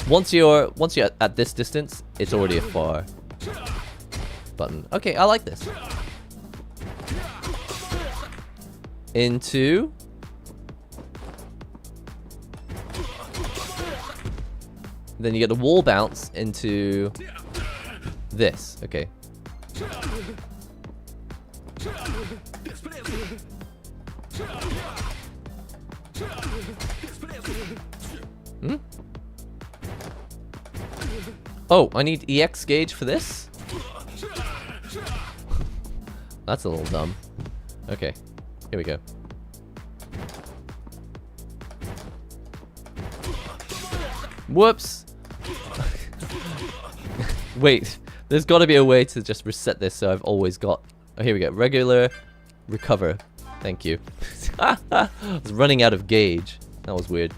Once you're at this distance, it's already a far button. Okay, I like this. Into then you get the wall bounce into this. Okay. Hmm? Oh, I need EX gauge for this? That's a little dumb. Okay, here we go. Whoops! Wait, there's got to be a way to just reset this so I've always got... Oh, here we go. Regular, recover. Thank you. I was running out of gauge. That was weird.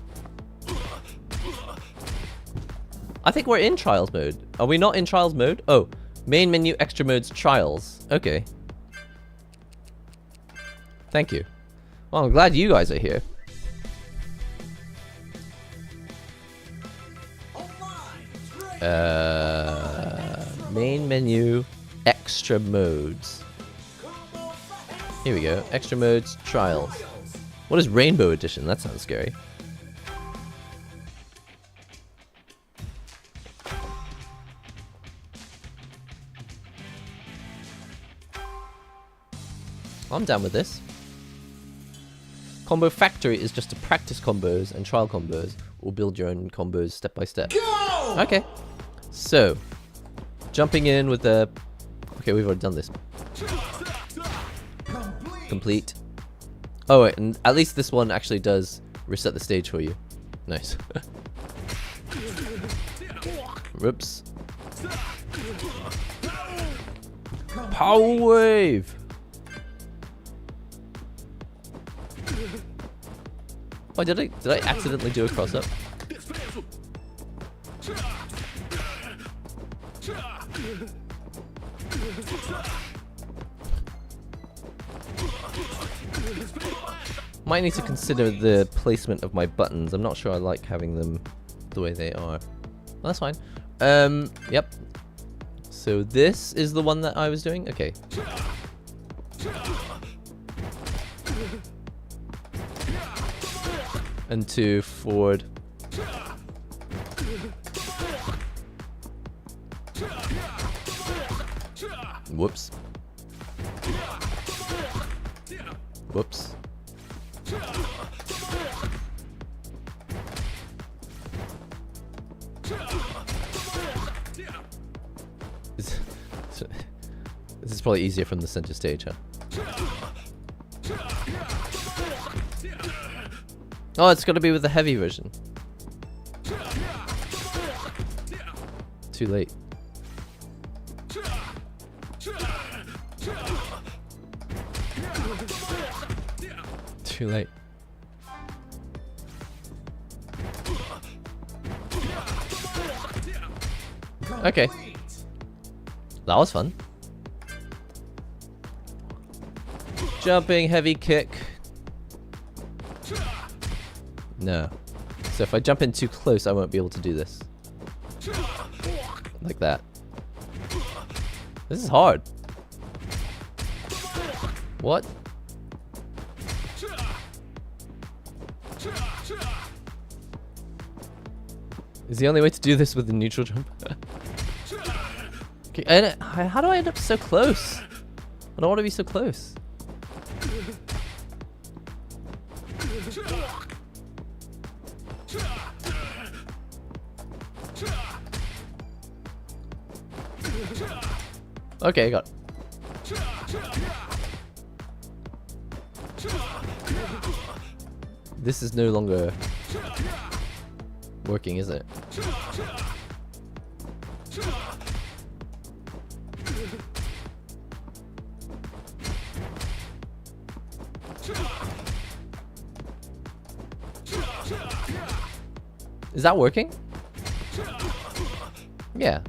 I think we're in trials mode. Are we not in trials mode? Oh, main menu, extra modes, trials. Okay. Thank you. Well, I'm glad you guys are here. Main menu, extra modes. Here we go. Extra modes, trials. What is Rainbow Edition? That sounds scary. I'm down with this. Combo Factory is just to practice combos and trial combos, or build your own combos step by step. Go! Okay. So, jumping in with the... Okay, we've already done this. Complete. Oh, wait, and at least this one actually does reset the stage for you. Nice. Whoops. Power Wave! Oh, did I accidentally do a cross up? Might need to consider the placement of my buttons. I'm not sure I like having them the way they are. Well, that's fine. Yep. So this is the one that I was doing? Okay. And two forward. Whoops. Whoops. This is probably easier from the center stage, huh? Oh, it's got to be with the heavy version. Too late. Too late. Okay. That was fun. Jumping, heavy kick. No. So if I jump in too close, I won't be able to do this. Like that. This is hard. What? Is the only way to do this with the neutral jump? Okay, and how do I end up so close? I don't want to be so close. Okay, I got it. This is no longer working, is it? Is that working? Yeah.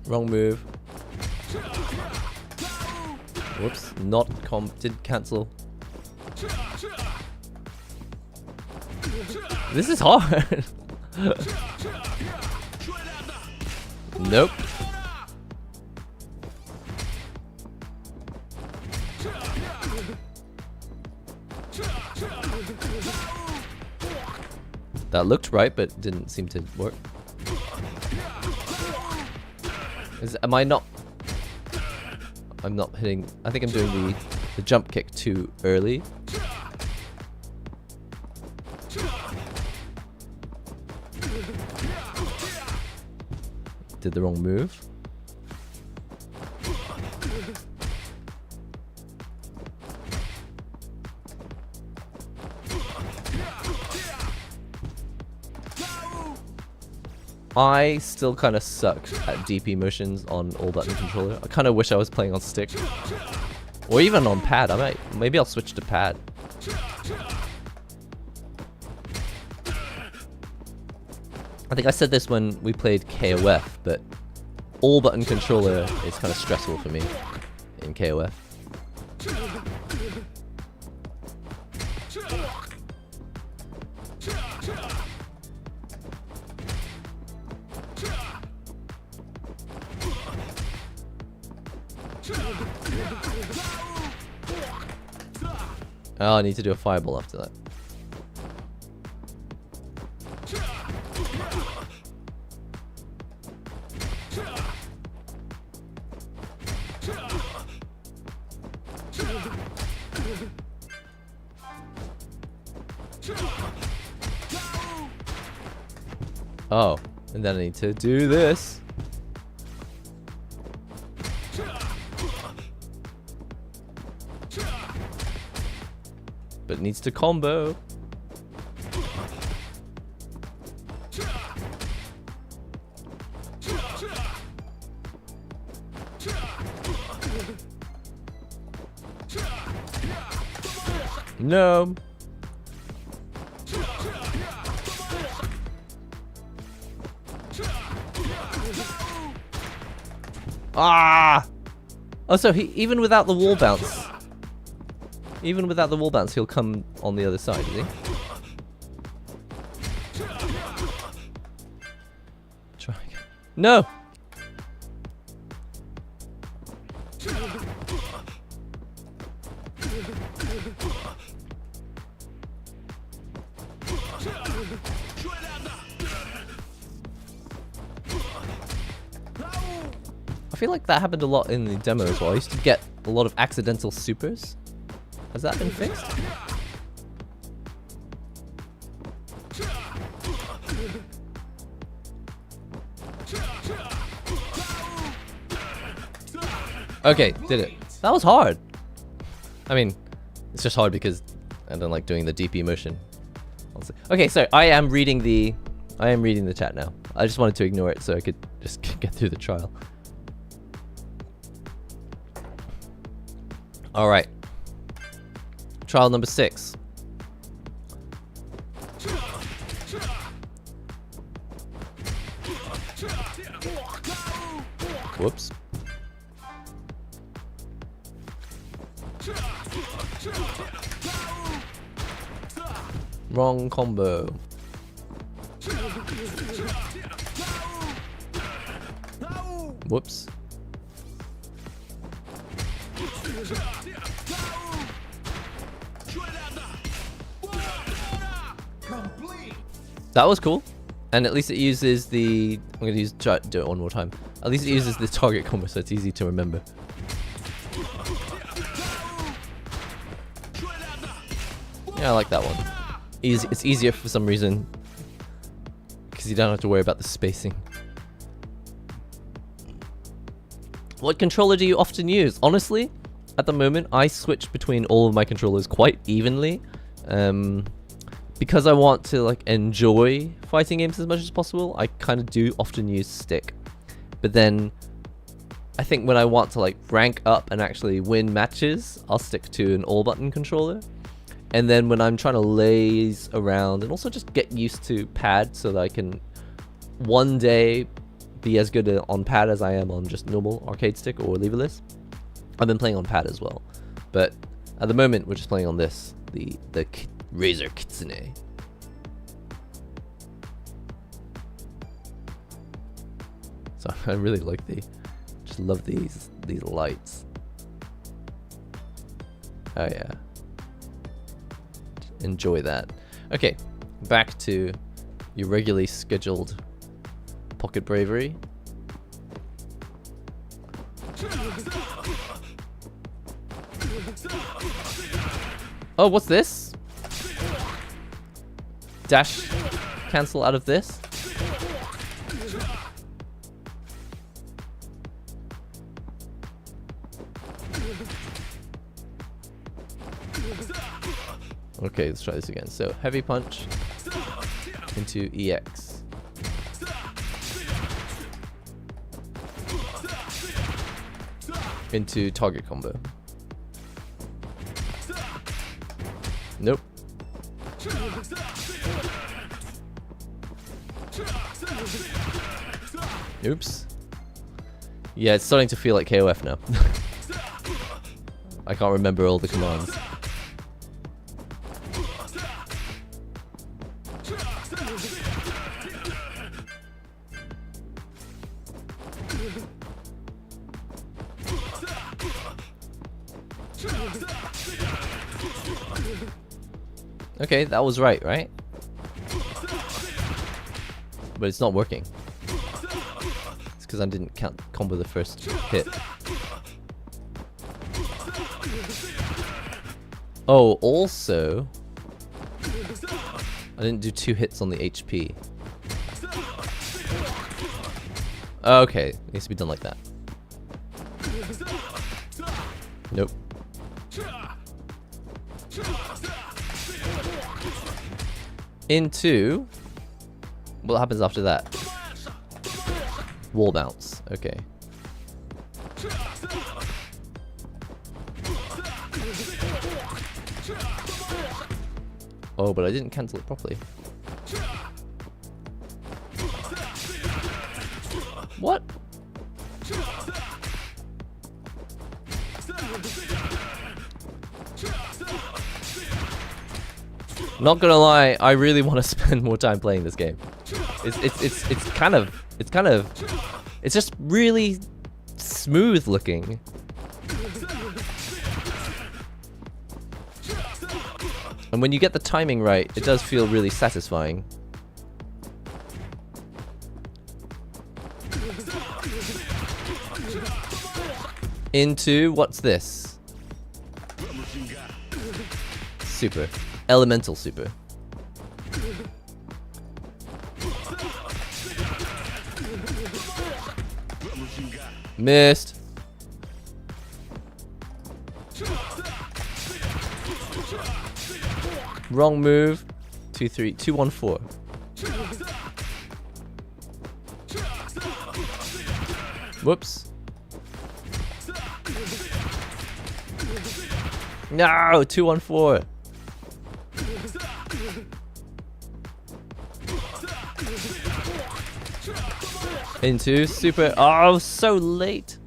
Wrong move. Whoops, did cancel. This is hard. Nope. That looked right, but didn't seem to work. Am I not? I'm not hitting. I think I'm doing the jump kick too early. Did the wrong move. I still kind of suck at DP motions on all button controller. I kind of wish I was playing on stick. Or even on pad. Maybe I'll switch to pad. I think I said this when we played KOF, but all button controller is kind of stressful for me in KOF. Oh, I need to do a fireball after that. Oh, and then I need to do this. But it needs to combo. No. Ah! Oh, so even without the wall bounce, he'll come on the other side, is he? Try again. No! I feel like that happened a lot in the demo as well. I used to get a lot of accidental supers. Has that been fixed? Okay, did it. That was hard. I mean, it's just hard because I don't like doing the DP motion. Okay, so I am reading the chat now. I just wanted to ignore it so I could just get through the trial. All right. Trial number 6. Whoops. Wrong combo. Whoops. That was cool. And at least it uses the... I'm going to try to do it one more time. At least it uses the target combo, so it's easy to remember. Yeah, I like that one. It's easier for some reason. Because you don't have to worry about the spacing. What controller do you often use? Honestly, at the moment, I switch between all of my controllers quite evenly. because I want to like enjoy fighting games as much as possible, I kind of do often use stick. But then I think when I want to like rank up and actually win matches, I'll stick to an all button controller. And then when I'm trying to laze around and also just get used to pad so that I can one day be as good on pad as I am on just normal arcade stick or leverless, I've been playing on pad as well. But at the moment we're just playing on this, the Razer Kitsune. So I really like just love these lights. Oh yeah. Enjoy that. Okay, back to your regularly scheduled Pocket Bravery. Oh, what's this? Dash cancel out of this? Okay, let's try this again. So, heavy punch into EX. Into target combo. Nope. Oops. Yeah, it's starting to feel like KOF now. I can't remember all the commands. Okay, that was right? But it's not working. It's because I didn't combo the first hit. Oh, also, I didn't do 2 hits on the HP. Okay, it needs to be done like that. Nope. Into... What happens after that? Wall bounce. Okay. Oh, but I didn't cancel it properly. What? Not gonna lie, I really want to spend more time playing this game. It's just really smooth looking. And when you get the timing right, it does feel really satisfying. Into, what's this? Super. Elemental super. Missed. Wrong move. 2-3. 2-1-4. Whoops. No, 2-1-4. Into super. Oh, so late.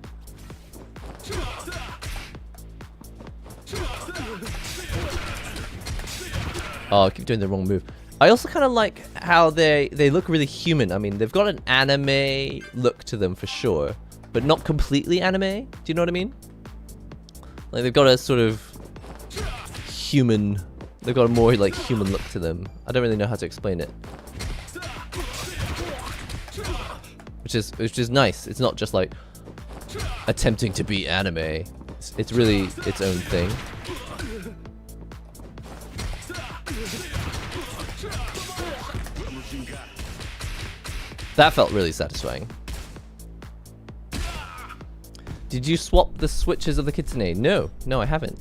Oh, I keep doing the wrong move. I also kind of like how they look really human. I mean, they've got an anime look to them for sure, but not completely anime. Do you know what I mean? Like they've got a sort of human. They've got a more like human look to them. I don't really know how to explain it. Which is nice. It's not just like attempting to be anime. It's really its own thing. That felt really satisfying. Did you swap the switches of the Kitsune? No, I haven't.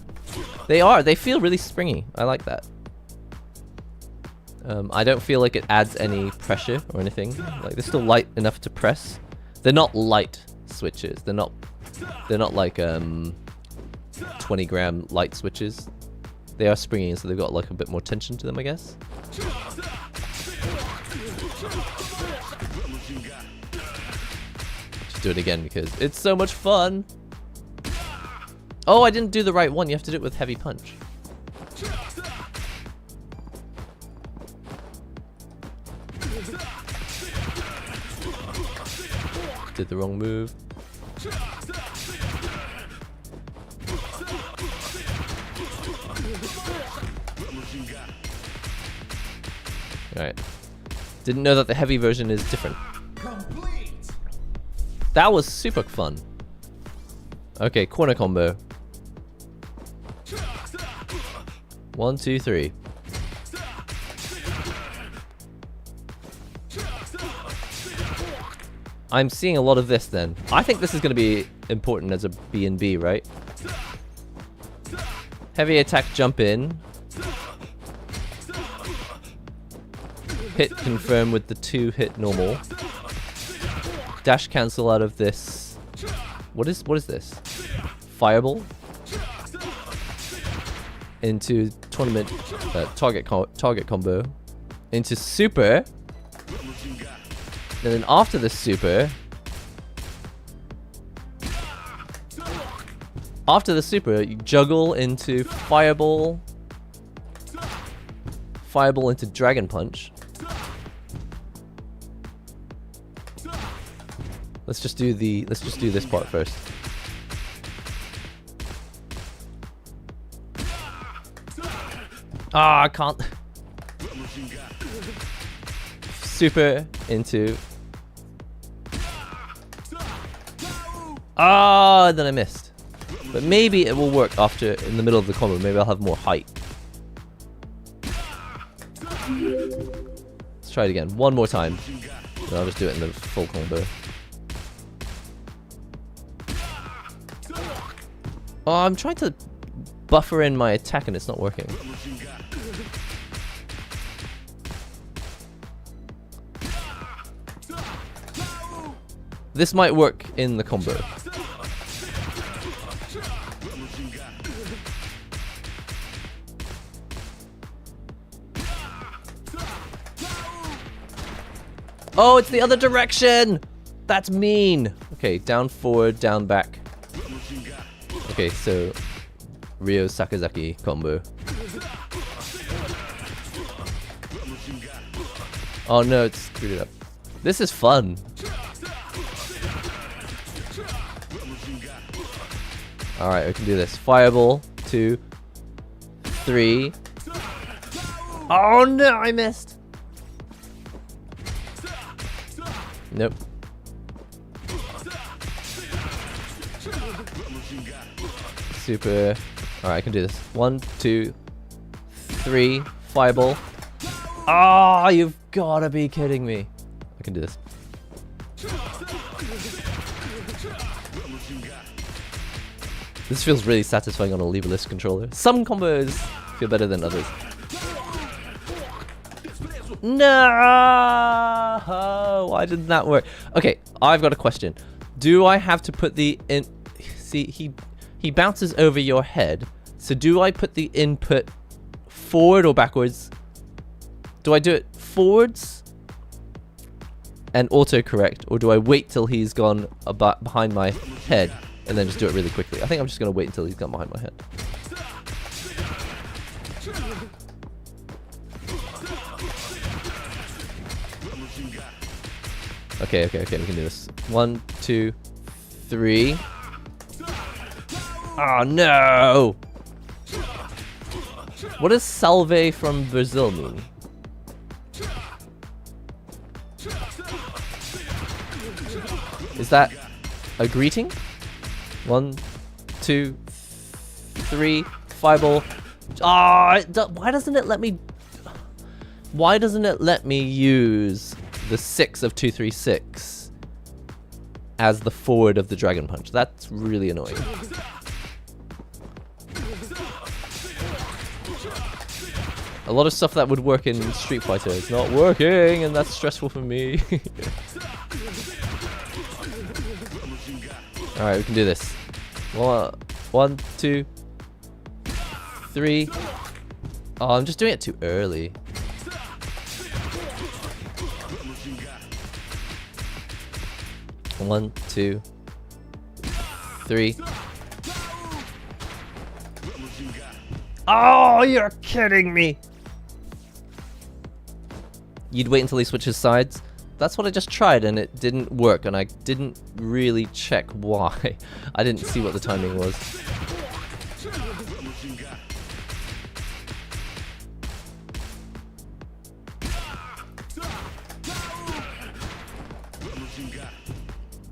They feel really springy. I like that. I don't feel like it adds any pressure or anything. Like they're still light enough to press. They're not light switches. They're not like 20-gram light switches. They are springy, so they've got like a bit more tension to them, I guess. Just do it again because it's so much fun. Oh, I didn't do the right one. You have to do it with heavy punch. Did the wrong move. Alright. Didn't know that the heavy version is different. That was super fun. Okay, corner combo. 1, 2, 3. I'm seeing a lot of this then. I think this is going to be important as a B&B, right? Heavy attack, jump in. Hit confirm with the 2 hit normal. Dash cancel out of this. What is this? Fireball. Into tournament target combo. Into super. And then after the super, you juggle into fireball, fireball into dragon punch. Let's just do this part first. Ah, I can't. Super into. Ah, then I missed. But maybe it will work after in the middle of the combo. Maybe I'll have more height. Let's try it again. One more time. Then I'll just do it in the full combo. Oh, I'm trying to buffer in my attack and it's not working. This might work in the combo. Oh, it's the other direction! That's mean! Okay, down, forward, down, back. Okay, so Ryo Sakazaki combo. Oh no, it's screwed it up. This is fun. Alright, we can do this. Fireball, 2, 3. Oh no, I missed! Nope. Super. Alright, I can do this. 1, 2, 3. Fireball. Ah, oh, you've gotta be kidding me. I can do this. This feels really satisfying on a leverless controller. Some combos feel better than others. No! Why didn't that work? Okay, I've got a question. Do I have to put the in? See, he bounces over your head. So do I put the input forward or backwards? Do I do it forwards and autocorrect, or do I wait till he's gone behind my head and then just do it really quickly? I think I'm just gonna wait until he's gone behind my head. Okay, we can do this. 1, 2, 3. Oh no! What does salve from Brazil mean? Is that a greeting? 1, 2, 3. Fireball. Ah! Why doesn't it let me? Why doesn't it let me use the 6 of 236 as the forward of the dragon punch? That's really annoying. A lot of stuff that would work in Street Fighter is not working, and that's stressful for me. Alright, we can do this. 1, 2, 3. Oh, I'm just doing it too early. One, 2, 3. Oh, you're kidding me! You'd wait until he switches sides? That's what I just tried and it didn't work, and I didn't really check why. I didn't see what the timing was.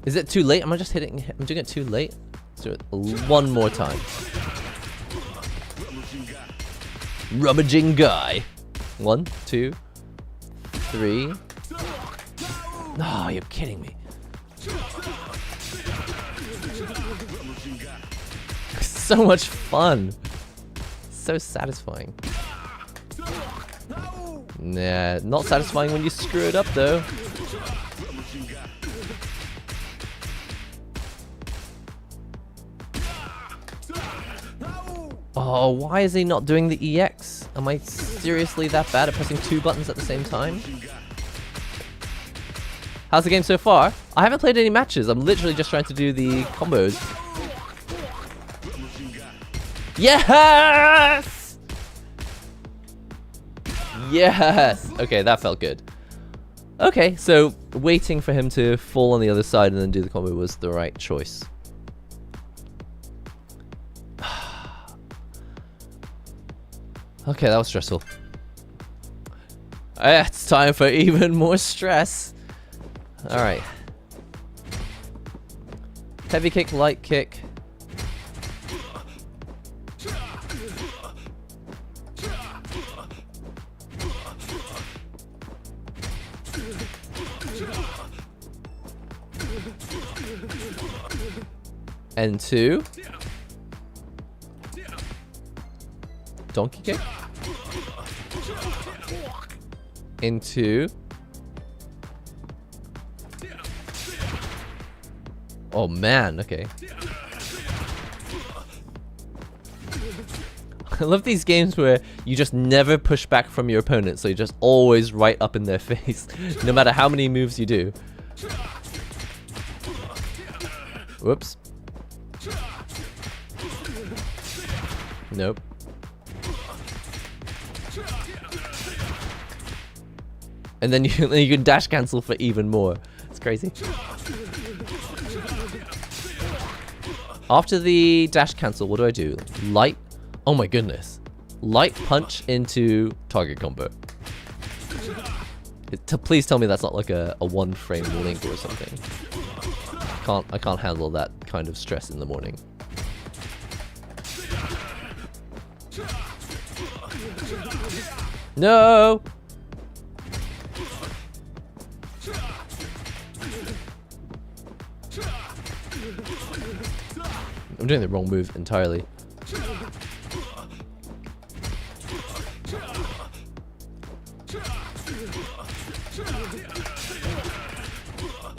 Is it too late? Am I just hitting? I'm doing it too late? Let's do it one more time. Rummaging guy. 1, 2, 3. Oh, you're kidding me. So much fun. So satisfying. Nah, not satisfying when you screw it up though. Oh, why is he not doing the EX? Am I seriously that bad at pressing 2 buttons at the same time? How's the game so far? I haven't played any matches. I'm literally just trying to do the combos. Yes! Yes! Okay, that felt good. Okay, so waiting for him to fall on the other side and then do the combo was the right choice. Okay, that was stressful. It's time for even more stress. Alright. Heavy kick, light kick. N2. Donkey kick. Into. Oh man, okay. I love these games where you just never push back from your opponent, so you're just always right up in their face, no matter how many moves you do. Whoops. Nope. And then you can dash cancel for even more. It's crazy. After the dash cancel, what do I do? Light. Oh my goodness. Light punch into target combo. Please tell me that's not like a 1-frame link or something. I can't handle that kind of stress in the morning. No! I'm doing the wrong move entirely.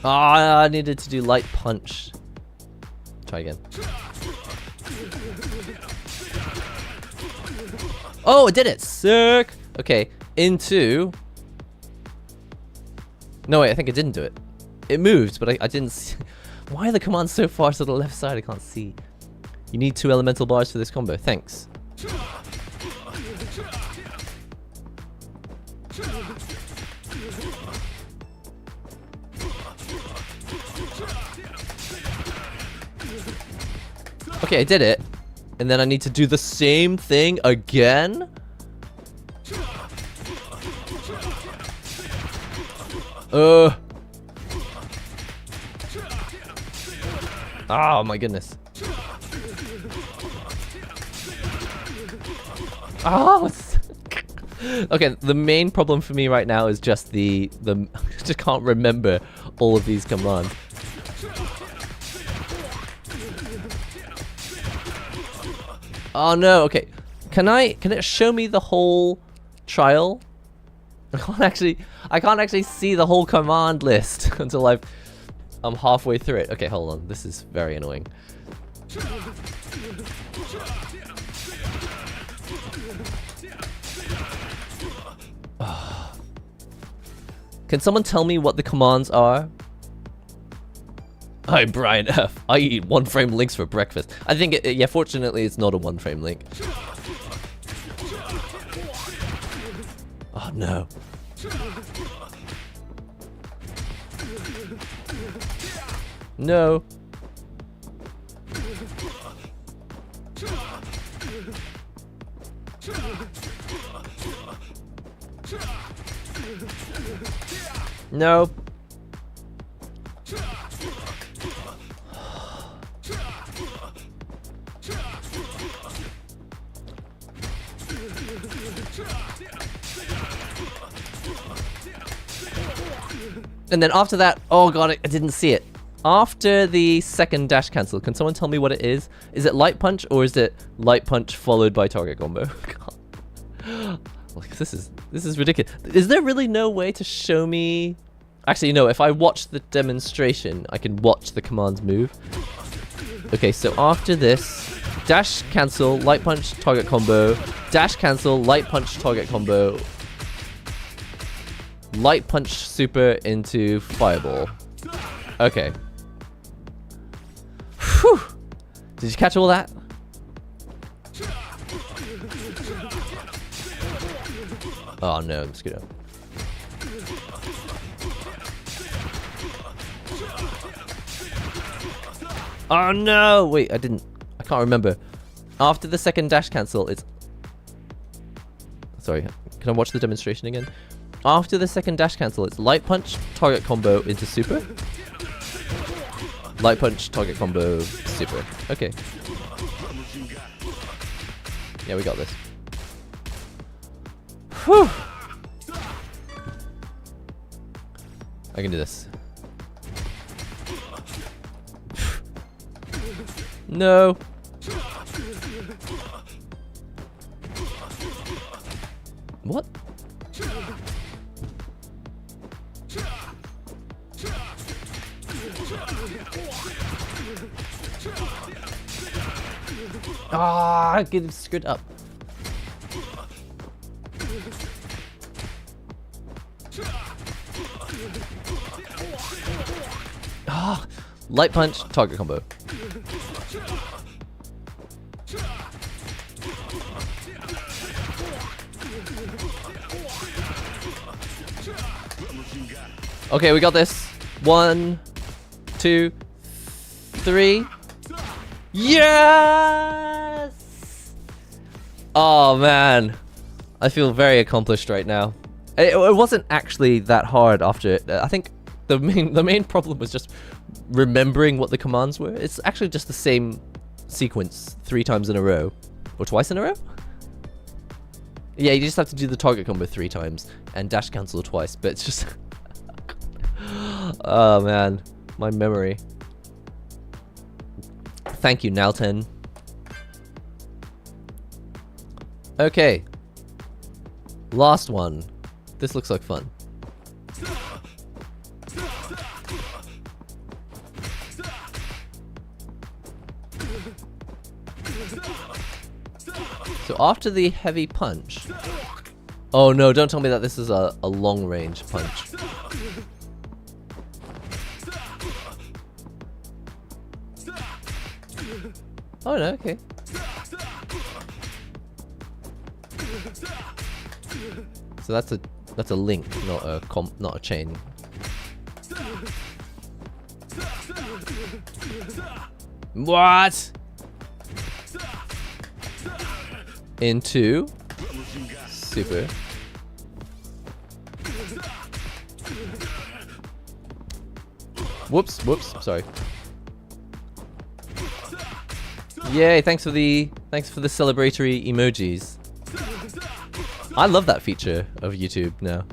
Ah, I needed to do light punch. Try again. Oh, it did it! Sick! Okay, into... No, wait, I think it didn't do it. It moved, but I didn't see... Why are the commands so far to the left side? I can't see. You need 2 elemental bars for this combo. Thanks. Okay, I did it. And then I need to do the same thing again? Oh my goodness. Oh, okay, the main problem for me right now is just I just can't remember all of these commands. Oh no, okay. Can it show me the whole trial. I can't actually see the whole command list until I'm halfway through it. Okay, hold on. This is very annoying. Can someone tell me what the commands are? Hi, Brian F. I eat one-frame links for breakfast. I think, yeah, fortunately, it's not a one-frame link. Oh, no. No. No. And then after that, oh god, I didn't see it. After the second dash cancel, can someone tell me what it is? Is it light punch or is it light punch followed by target combo? This is ridiculous. Is there really no way to show me? Actually, no. If I watch the demonstration, I can watch the commands move. Okay, so after this, dash cancel, light punch, target combo, dash cancel, light punch, target combo, light punch super into fireball. Okay. Whew. Did you catch all that? Oh no, I'm screwed up. Oh no! Wait, I can't remember. After the second dash cancel, it's... Sorry, can I watch the demonstration again? After the second dash cancel, it's light punch, target combo into super. Light punch, target combo, super. Okay. Yeah, we got this. Whew. I can do this. No. What? Ah, I get screwed up. Ah, light punch, target combo. Okay, we got this. 1, 2, 3. Yes! Oh man, I feel very accomplished right now. It wasn't actually that hard after it. I think the main problem was just remembering what the commands were. It's actually just the same sequence 3 times in a row, or twice in a row. Yeah, you just have to do the target combo 3 times and dash cancel twice. But it's just, oh man, my memory. Thank you, Nalten. Okay. Last one. This looks like fun. So after the heavy punch... Oh no, don't tell me that this is a long range punch. Oh no, okay. So that's a link, not a chain. What? Into super. Whoops, sorry. Yay, thanks for the celebratory emojis. I love that feature of YouTube now.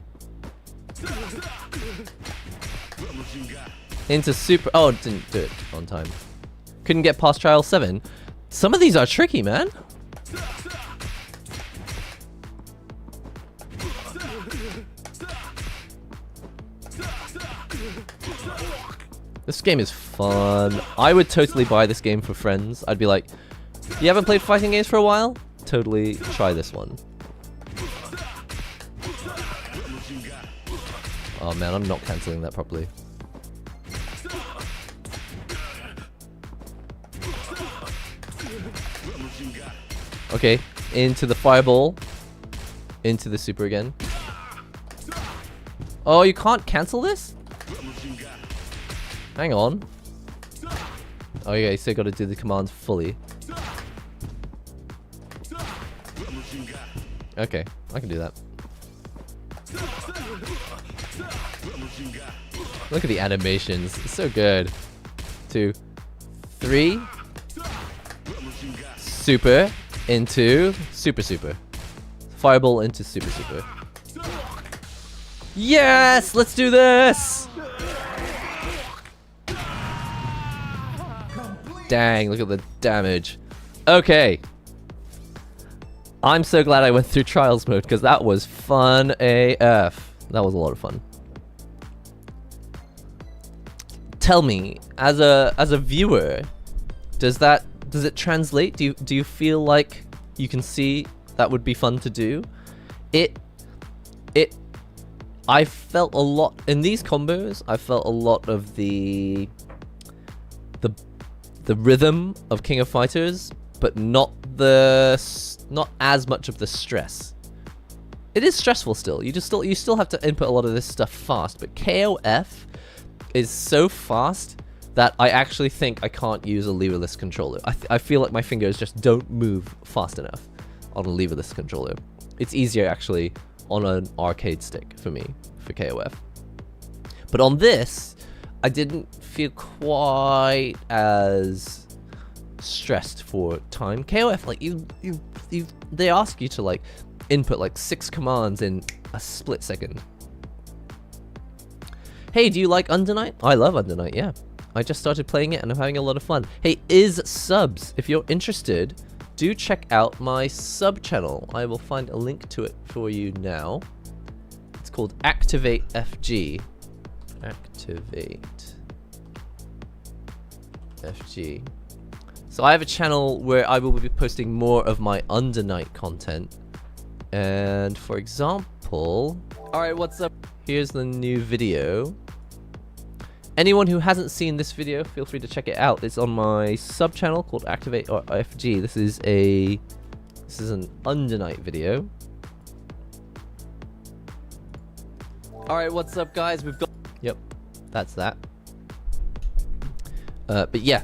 Into super. Oh, didn't do it on time. Couldn't get past trial 7. Some of these are tricky, man. This game is fun. I would totally buy this game for friends. I'd be like, you haven't played fighting games for a while? Totally try this one. Oh man, I'm not cancelling that properly. Okay, into the fireball. Into the super again. Oh, you can't cancel this? Hang on. Oh yeah, so you gotta do the commands fully. Okay, I can do that. Look at the animations, it's so good. 2, 3. Super into super super. Fireball into super super. Yes! Let's do this! Dang, look at the damage. Okay. I'm so glad I went through Trials mode because that was fun AF. That was a lot of fun. Tell me, as a viewer, does it translate? Do you feel like you can see that would be fun to do? I felt a lot in these combos. I felt a lot of the rhythm of King of Fighters, but not as much of the stress. It is stressful still. You still have to input a lot of this stuff fast, but KOF is so fast that I actually think I can't use a leverless controller. I feel like my fingers just don't move fast enough on a leverless controller. It's easier actually on an arcade stick for me, for KOF. But on this, I didn't feel quite as stressed for time. KOF, like they ask you to like input like 6 commands in a split second. Hey, do you like Under Night? I love Under Night, yeah. I just started playing it and I'm having a lot of fun. Hey, is subs, if you're interested, do check out my sub channel. I will find a link to it for you now. It's called Activate FG. Activate FG. So I have a channel where I will be posting more of my Under Night content. And for example, alright, what's up? Here's the new video. Anyone who hasn't seen this video, feel free to check it out. It's on my sub channel called Activate FG. This is an Under Night video. Alright, what's up guys? We've got... Yep, that's that. But yeah,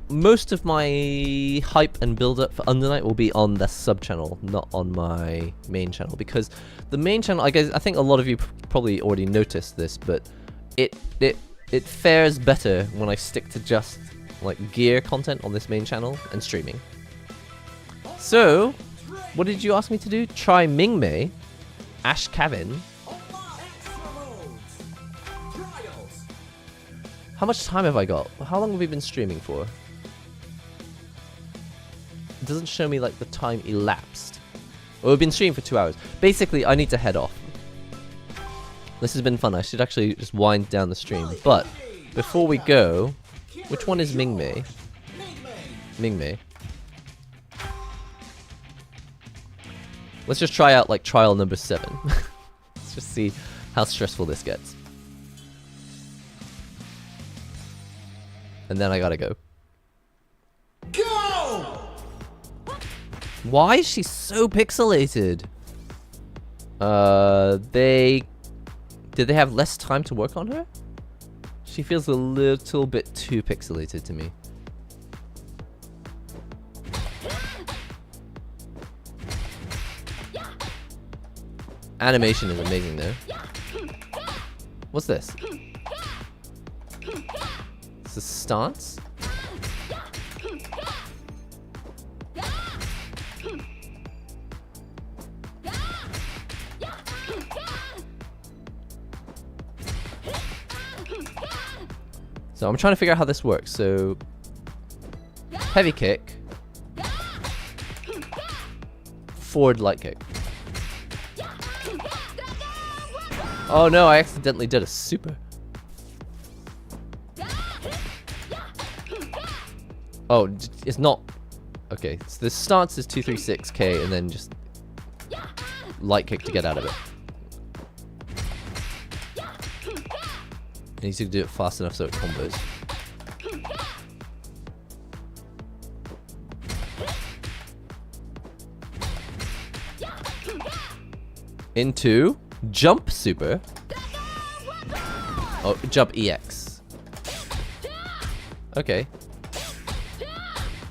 most of my hype and build up for Under Night will be on the sub channel, not on my main channel, because the main channel, I think a lot of you probably already noticed this, but it fares better when I stick to just like gear content on this main channel and streaming. So, what did you ask me to do? Try Mingmei, Ash Kevin. How much time have I got? How long have we been streaming for? It doesn't show me like the time elapsed. Well, we've been streaming for 2 hours. Basically, I need to head off. This has been fun. I should actually just wind down the stream. But before we go, which one is Mingmei? Mingmei. Let's just try out like trial number 7. Let's just see how stressful this gets. And then I gotta go. Go! Why is she so pixelated? Did they have less time to work on her? She feels a little bit too pixelated to me. Animation is amazing though. What's this? It's a stance? So I'm trying to figure out how this works. So heavy kick, forward light kick. Oh no, I accidentally did a super. Oh, it's not. Okay, so the stance is 236k and then just light kick to get out of it. You need to do it fast enough so it combos. Into jump super. Oh, jump EX. Okay.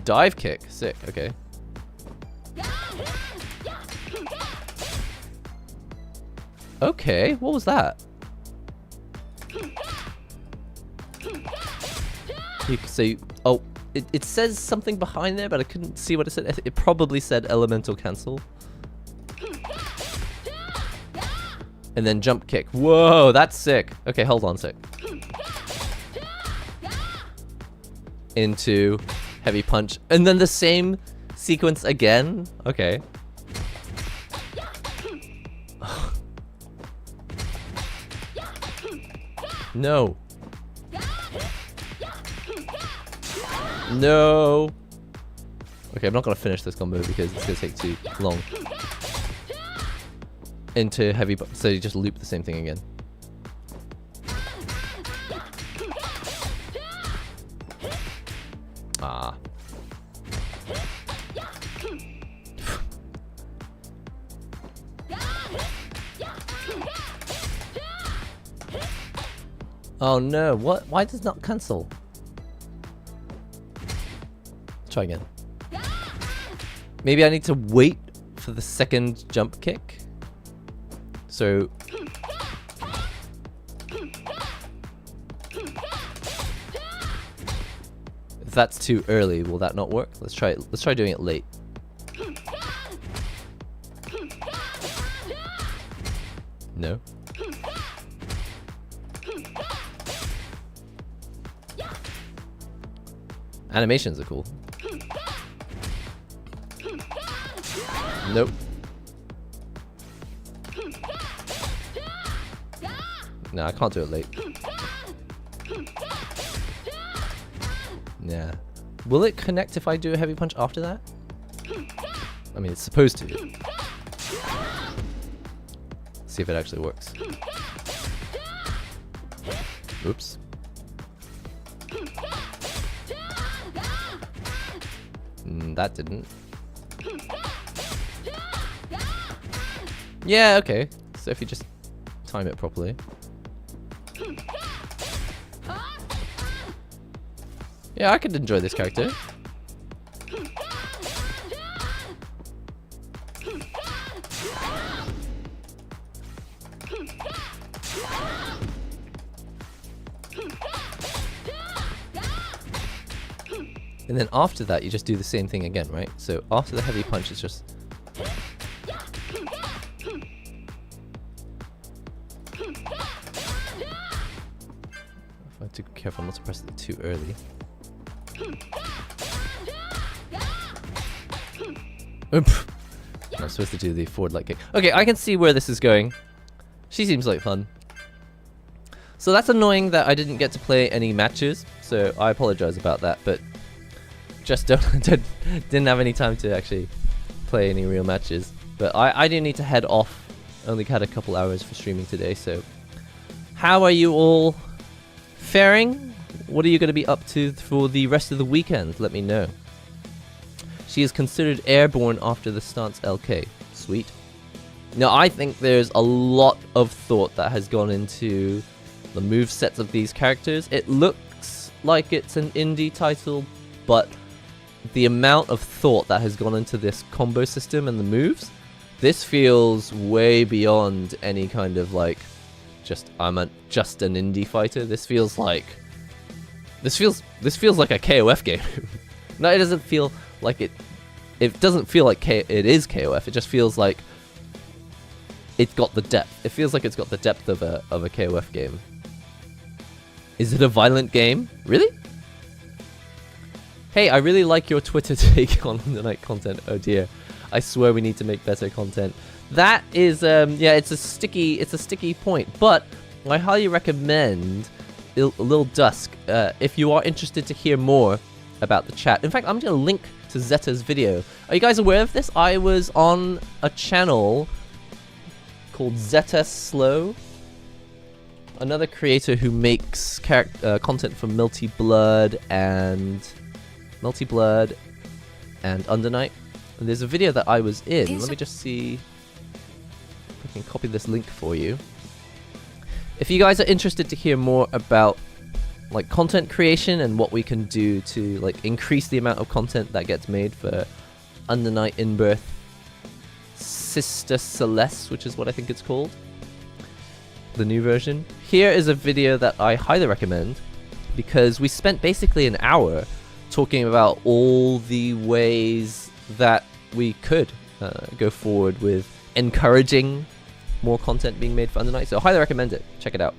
Dive kick. Sick. Okay. Okay, what was that? Oh, it says something behind there, but I couldn't see what it said. It probably said elemental cancel. And then jump kick. Whoa, that's sick. Okay, hold on a sec. Into heavy punch. And then the same sequence again? Okay. No. No. Okay, I'm not gonna finish this combo because it's gonna take too long. Into heavy, so you just loop the same thing again. Ah. Oh no, what? Why does it not cancel? Try again. Maybe I need to wait for the second jump kick. So if that's too early, will that not work? Let's try it. Let's try doing it late. No. Animations are cool. Nope. No, I can't do it late. Yeah. Will it connect if I do a heavy punch after that? I mean, it's supposed to. See if it actually works. Oops. That didn't. Yeah, okay. So if you just time it properly. Yeah, I could enjoy this character. And then after that, you just do the same thing again, right? So after the heavy punch, it's just... I have to be careful not to press it too early. Oops. I'm supposed to do the forward light kick. Okay, I can see where this is going. She seems like fun. So that's annoying that I didn't get to play any matches, so I apologize about that, but just didn't have any time to actually play any real matches. But I do need to head off. Only had a couple hours for streaming today, so how are you all faring? What are you going to be up to for the rest of the weekend? Let me know. She is considered airborne after the stance LK. Sweet. Now, I think there's a lot of thought that has gone into the movesets of these characters. It looks like it's an indie title, but the amount of thought that has gone into this combo system and the moves, this feels way beyond any kind of like, just an indie fighter. This feels like a KOF game. No, it doesn't feel like it. It doesn't feel like it is KOF. It just feels like it's got the depth. It feels like it's got the depth of a KOF game. Is it a violent game? Really? Hey, I really like your Twitter take on the night content. Oh dear, I swear we need to make better content. That is, yeah, it's a sticky point. But I highly recommend Lil Dusk. If you are interested to hear more about the chat. In fact, I'm going to link to Zeta's video. Are you guys aware of this? I was on a channel called Zeta Slow, another creator who makes content for Multi-Blood and Undernight. And there's a video that I was in. Let me just see if I can copy this link for you. If you guys are interested to hear more about like content creation and what we can do to like increase the amount of content that gets made for Undernight Inbirth Sister Celeste, which is what I think it's called, the new version, here is a video that I highly recommend, because we spent basically an hour talking about all the ways that we could go forward with encouraging more content being made for Undernight. So I highly recommend it. Check it out.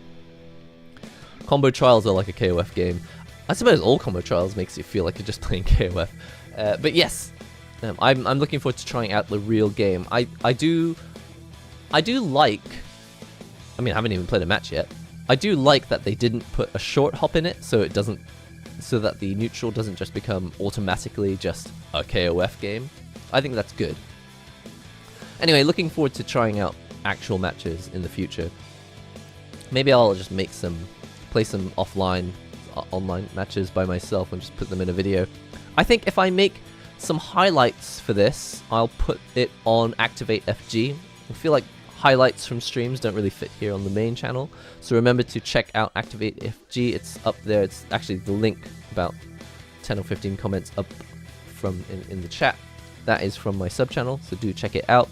Combo Trials are like a KOF game. I suppose all Combo Trials makes you feel like you're just playing KOF. But yes, I'm looking forward to trying out the real game. I do like, I mean, I haven't even played a match yet. I do like that they didn't put a short hop in it, so that the neutral doesn't just become automatically just a KOF game. I think that's good. Anyway, looking forward to trying out actual matches in the future. Maybe I'll just play some offline, online matches by myself and just put them in a video. I think if I make some highlights for this, I'll put it on Activate FG. I feel like highlights from streams don't really fit here on the main channel, so remember to check out Activate FG. It's up there. It's actually the link about 10 or 15 comments up from in the chat. That is from my sub channel, so do check it out.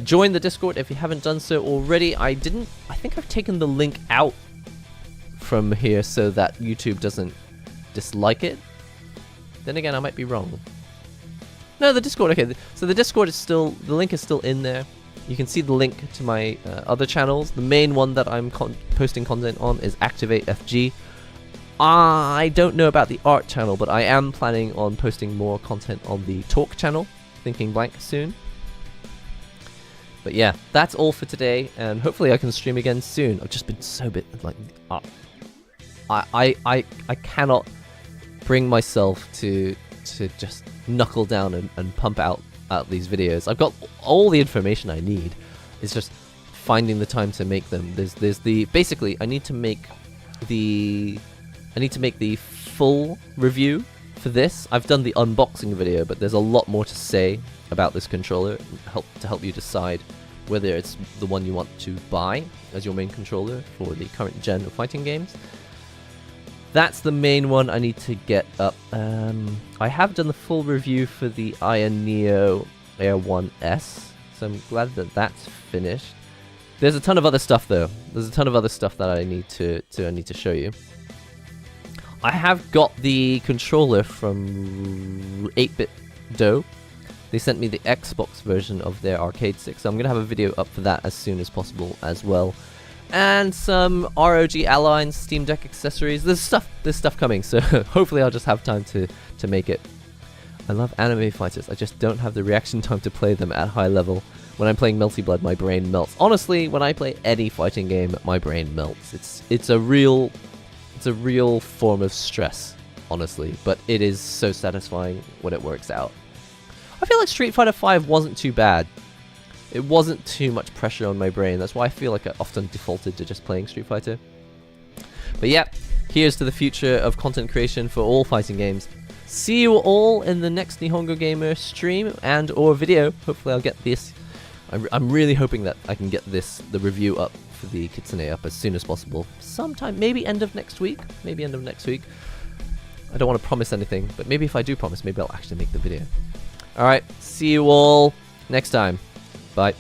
Join the Discord if you haven't done so already. I think I've taken the link out from here so that YouTube doesn't dislike it. Then again, I might be wrong. No, the Discord, okay. So the Discord is still, the link is still in there. You can see the link to my other channels. The main one that I'm posting content on is Activate FG. I don't know about the art channel, but I am planning on posting more content on the talk channel, Thinking Blank, soon. But yeah, that's all for today, and hopefully I can stream again soon. I've just been so like, I cannot bring myself to just knuckle down and pump out these videos. I've got all the information I need. It's just finding the time to make them. There's the basically I need to make the full review for this. I've done the unboxing video, but there's a lot more to say about this controller to help you decide whether it's the one you want to buy as your main controller for the current gen of fighting games. That's the main one I need to get up. I have done the full review for the Iron Neo Air 1S, so I'm glad that that's finished. There's a ton of other stuff though. There's a ton of other stuff that I need to show you. I have got the controller from 8-Bit Do. They sent me the Xbox version of their arcade stick, so I'm going to have a video up for that as soon as possible as well. And some ROG Ally Steam Deck accessories. There's stuff coming, so hopefully I'll just have time to make it. I love anime fighters. I just don't have the reaction time to play them at high level. When I'm playing Multi-Blood, my brain melts. Honestly, when I play any fighting game, my brain melts. It's a real form of stress, honestly, but it is so satisfying when it works out. I feel like Street Fighter V wasn't too bad. It wasn't too much pressure on my brain. That's why I feel like I often defaulted to just playing Street Fighter. But yeah, here's to the future of content creation for all fighting games. See you all in the next NihongoGamer stream and or video. Hopefully I'll get this. I'm really hoping that I can get the review up for the Kitsune up as soon as possible. Sometime, maybe end of next week. Maybe end of next week. I don't want to promise anything, but maybe if I do promise, maybe I'll actually make the video. Alright, see you all next time. Bye.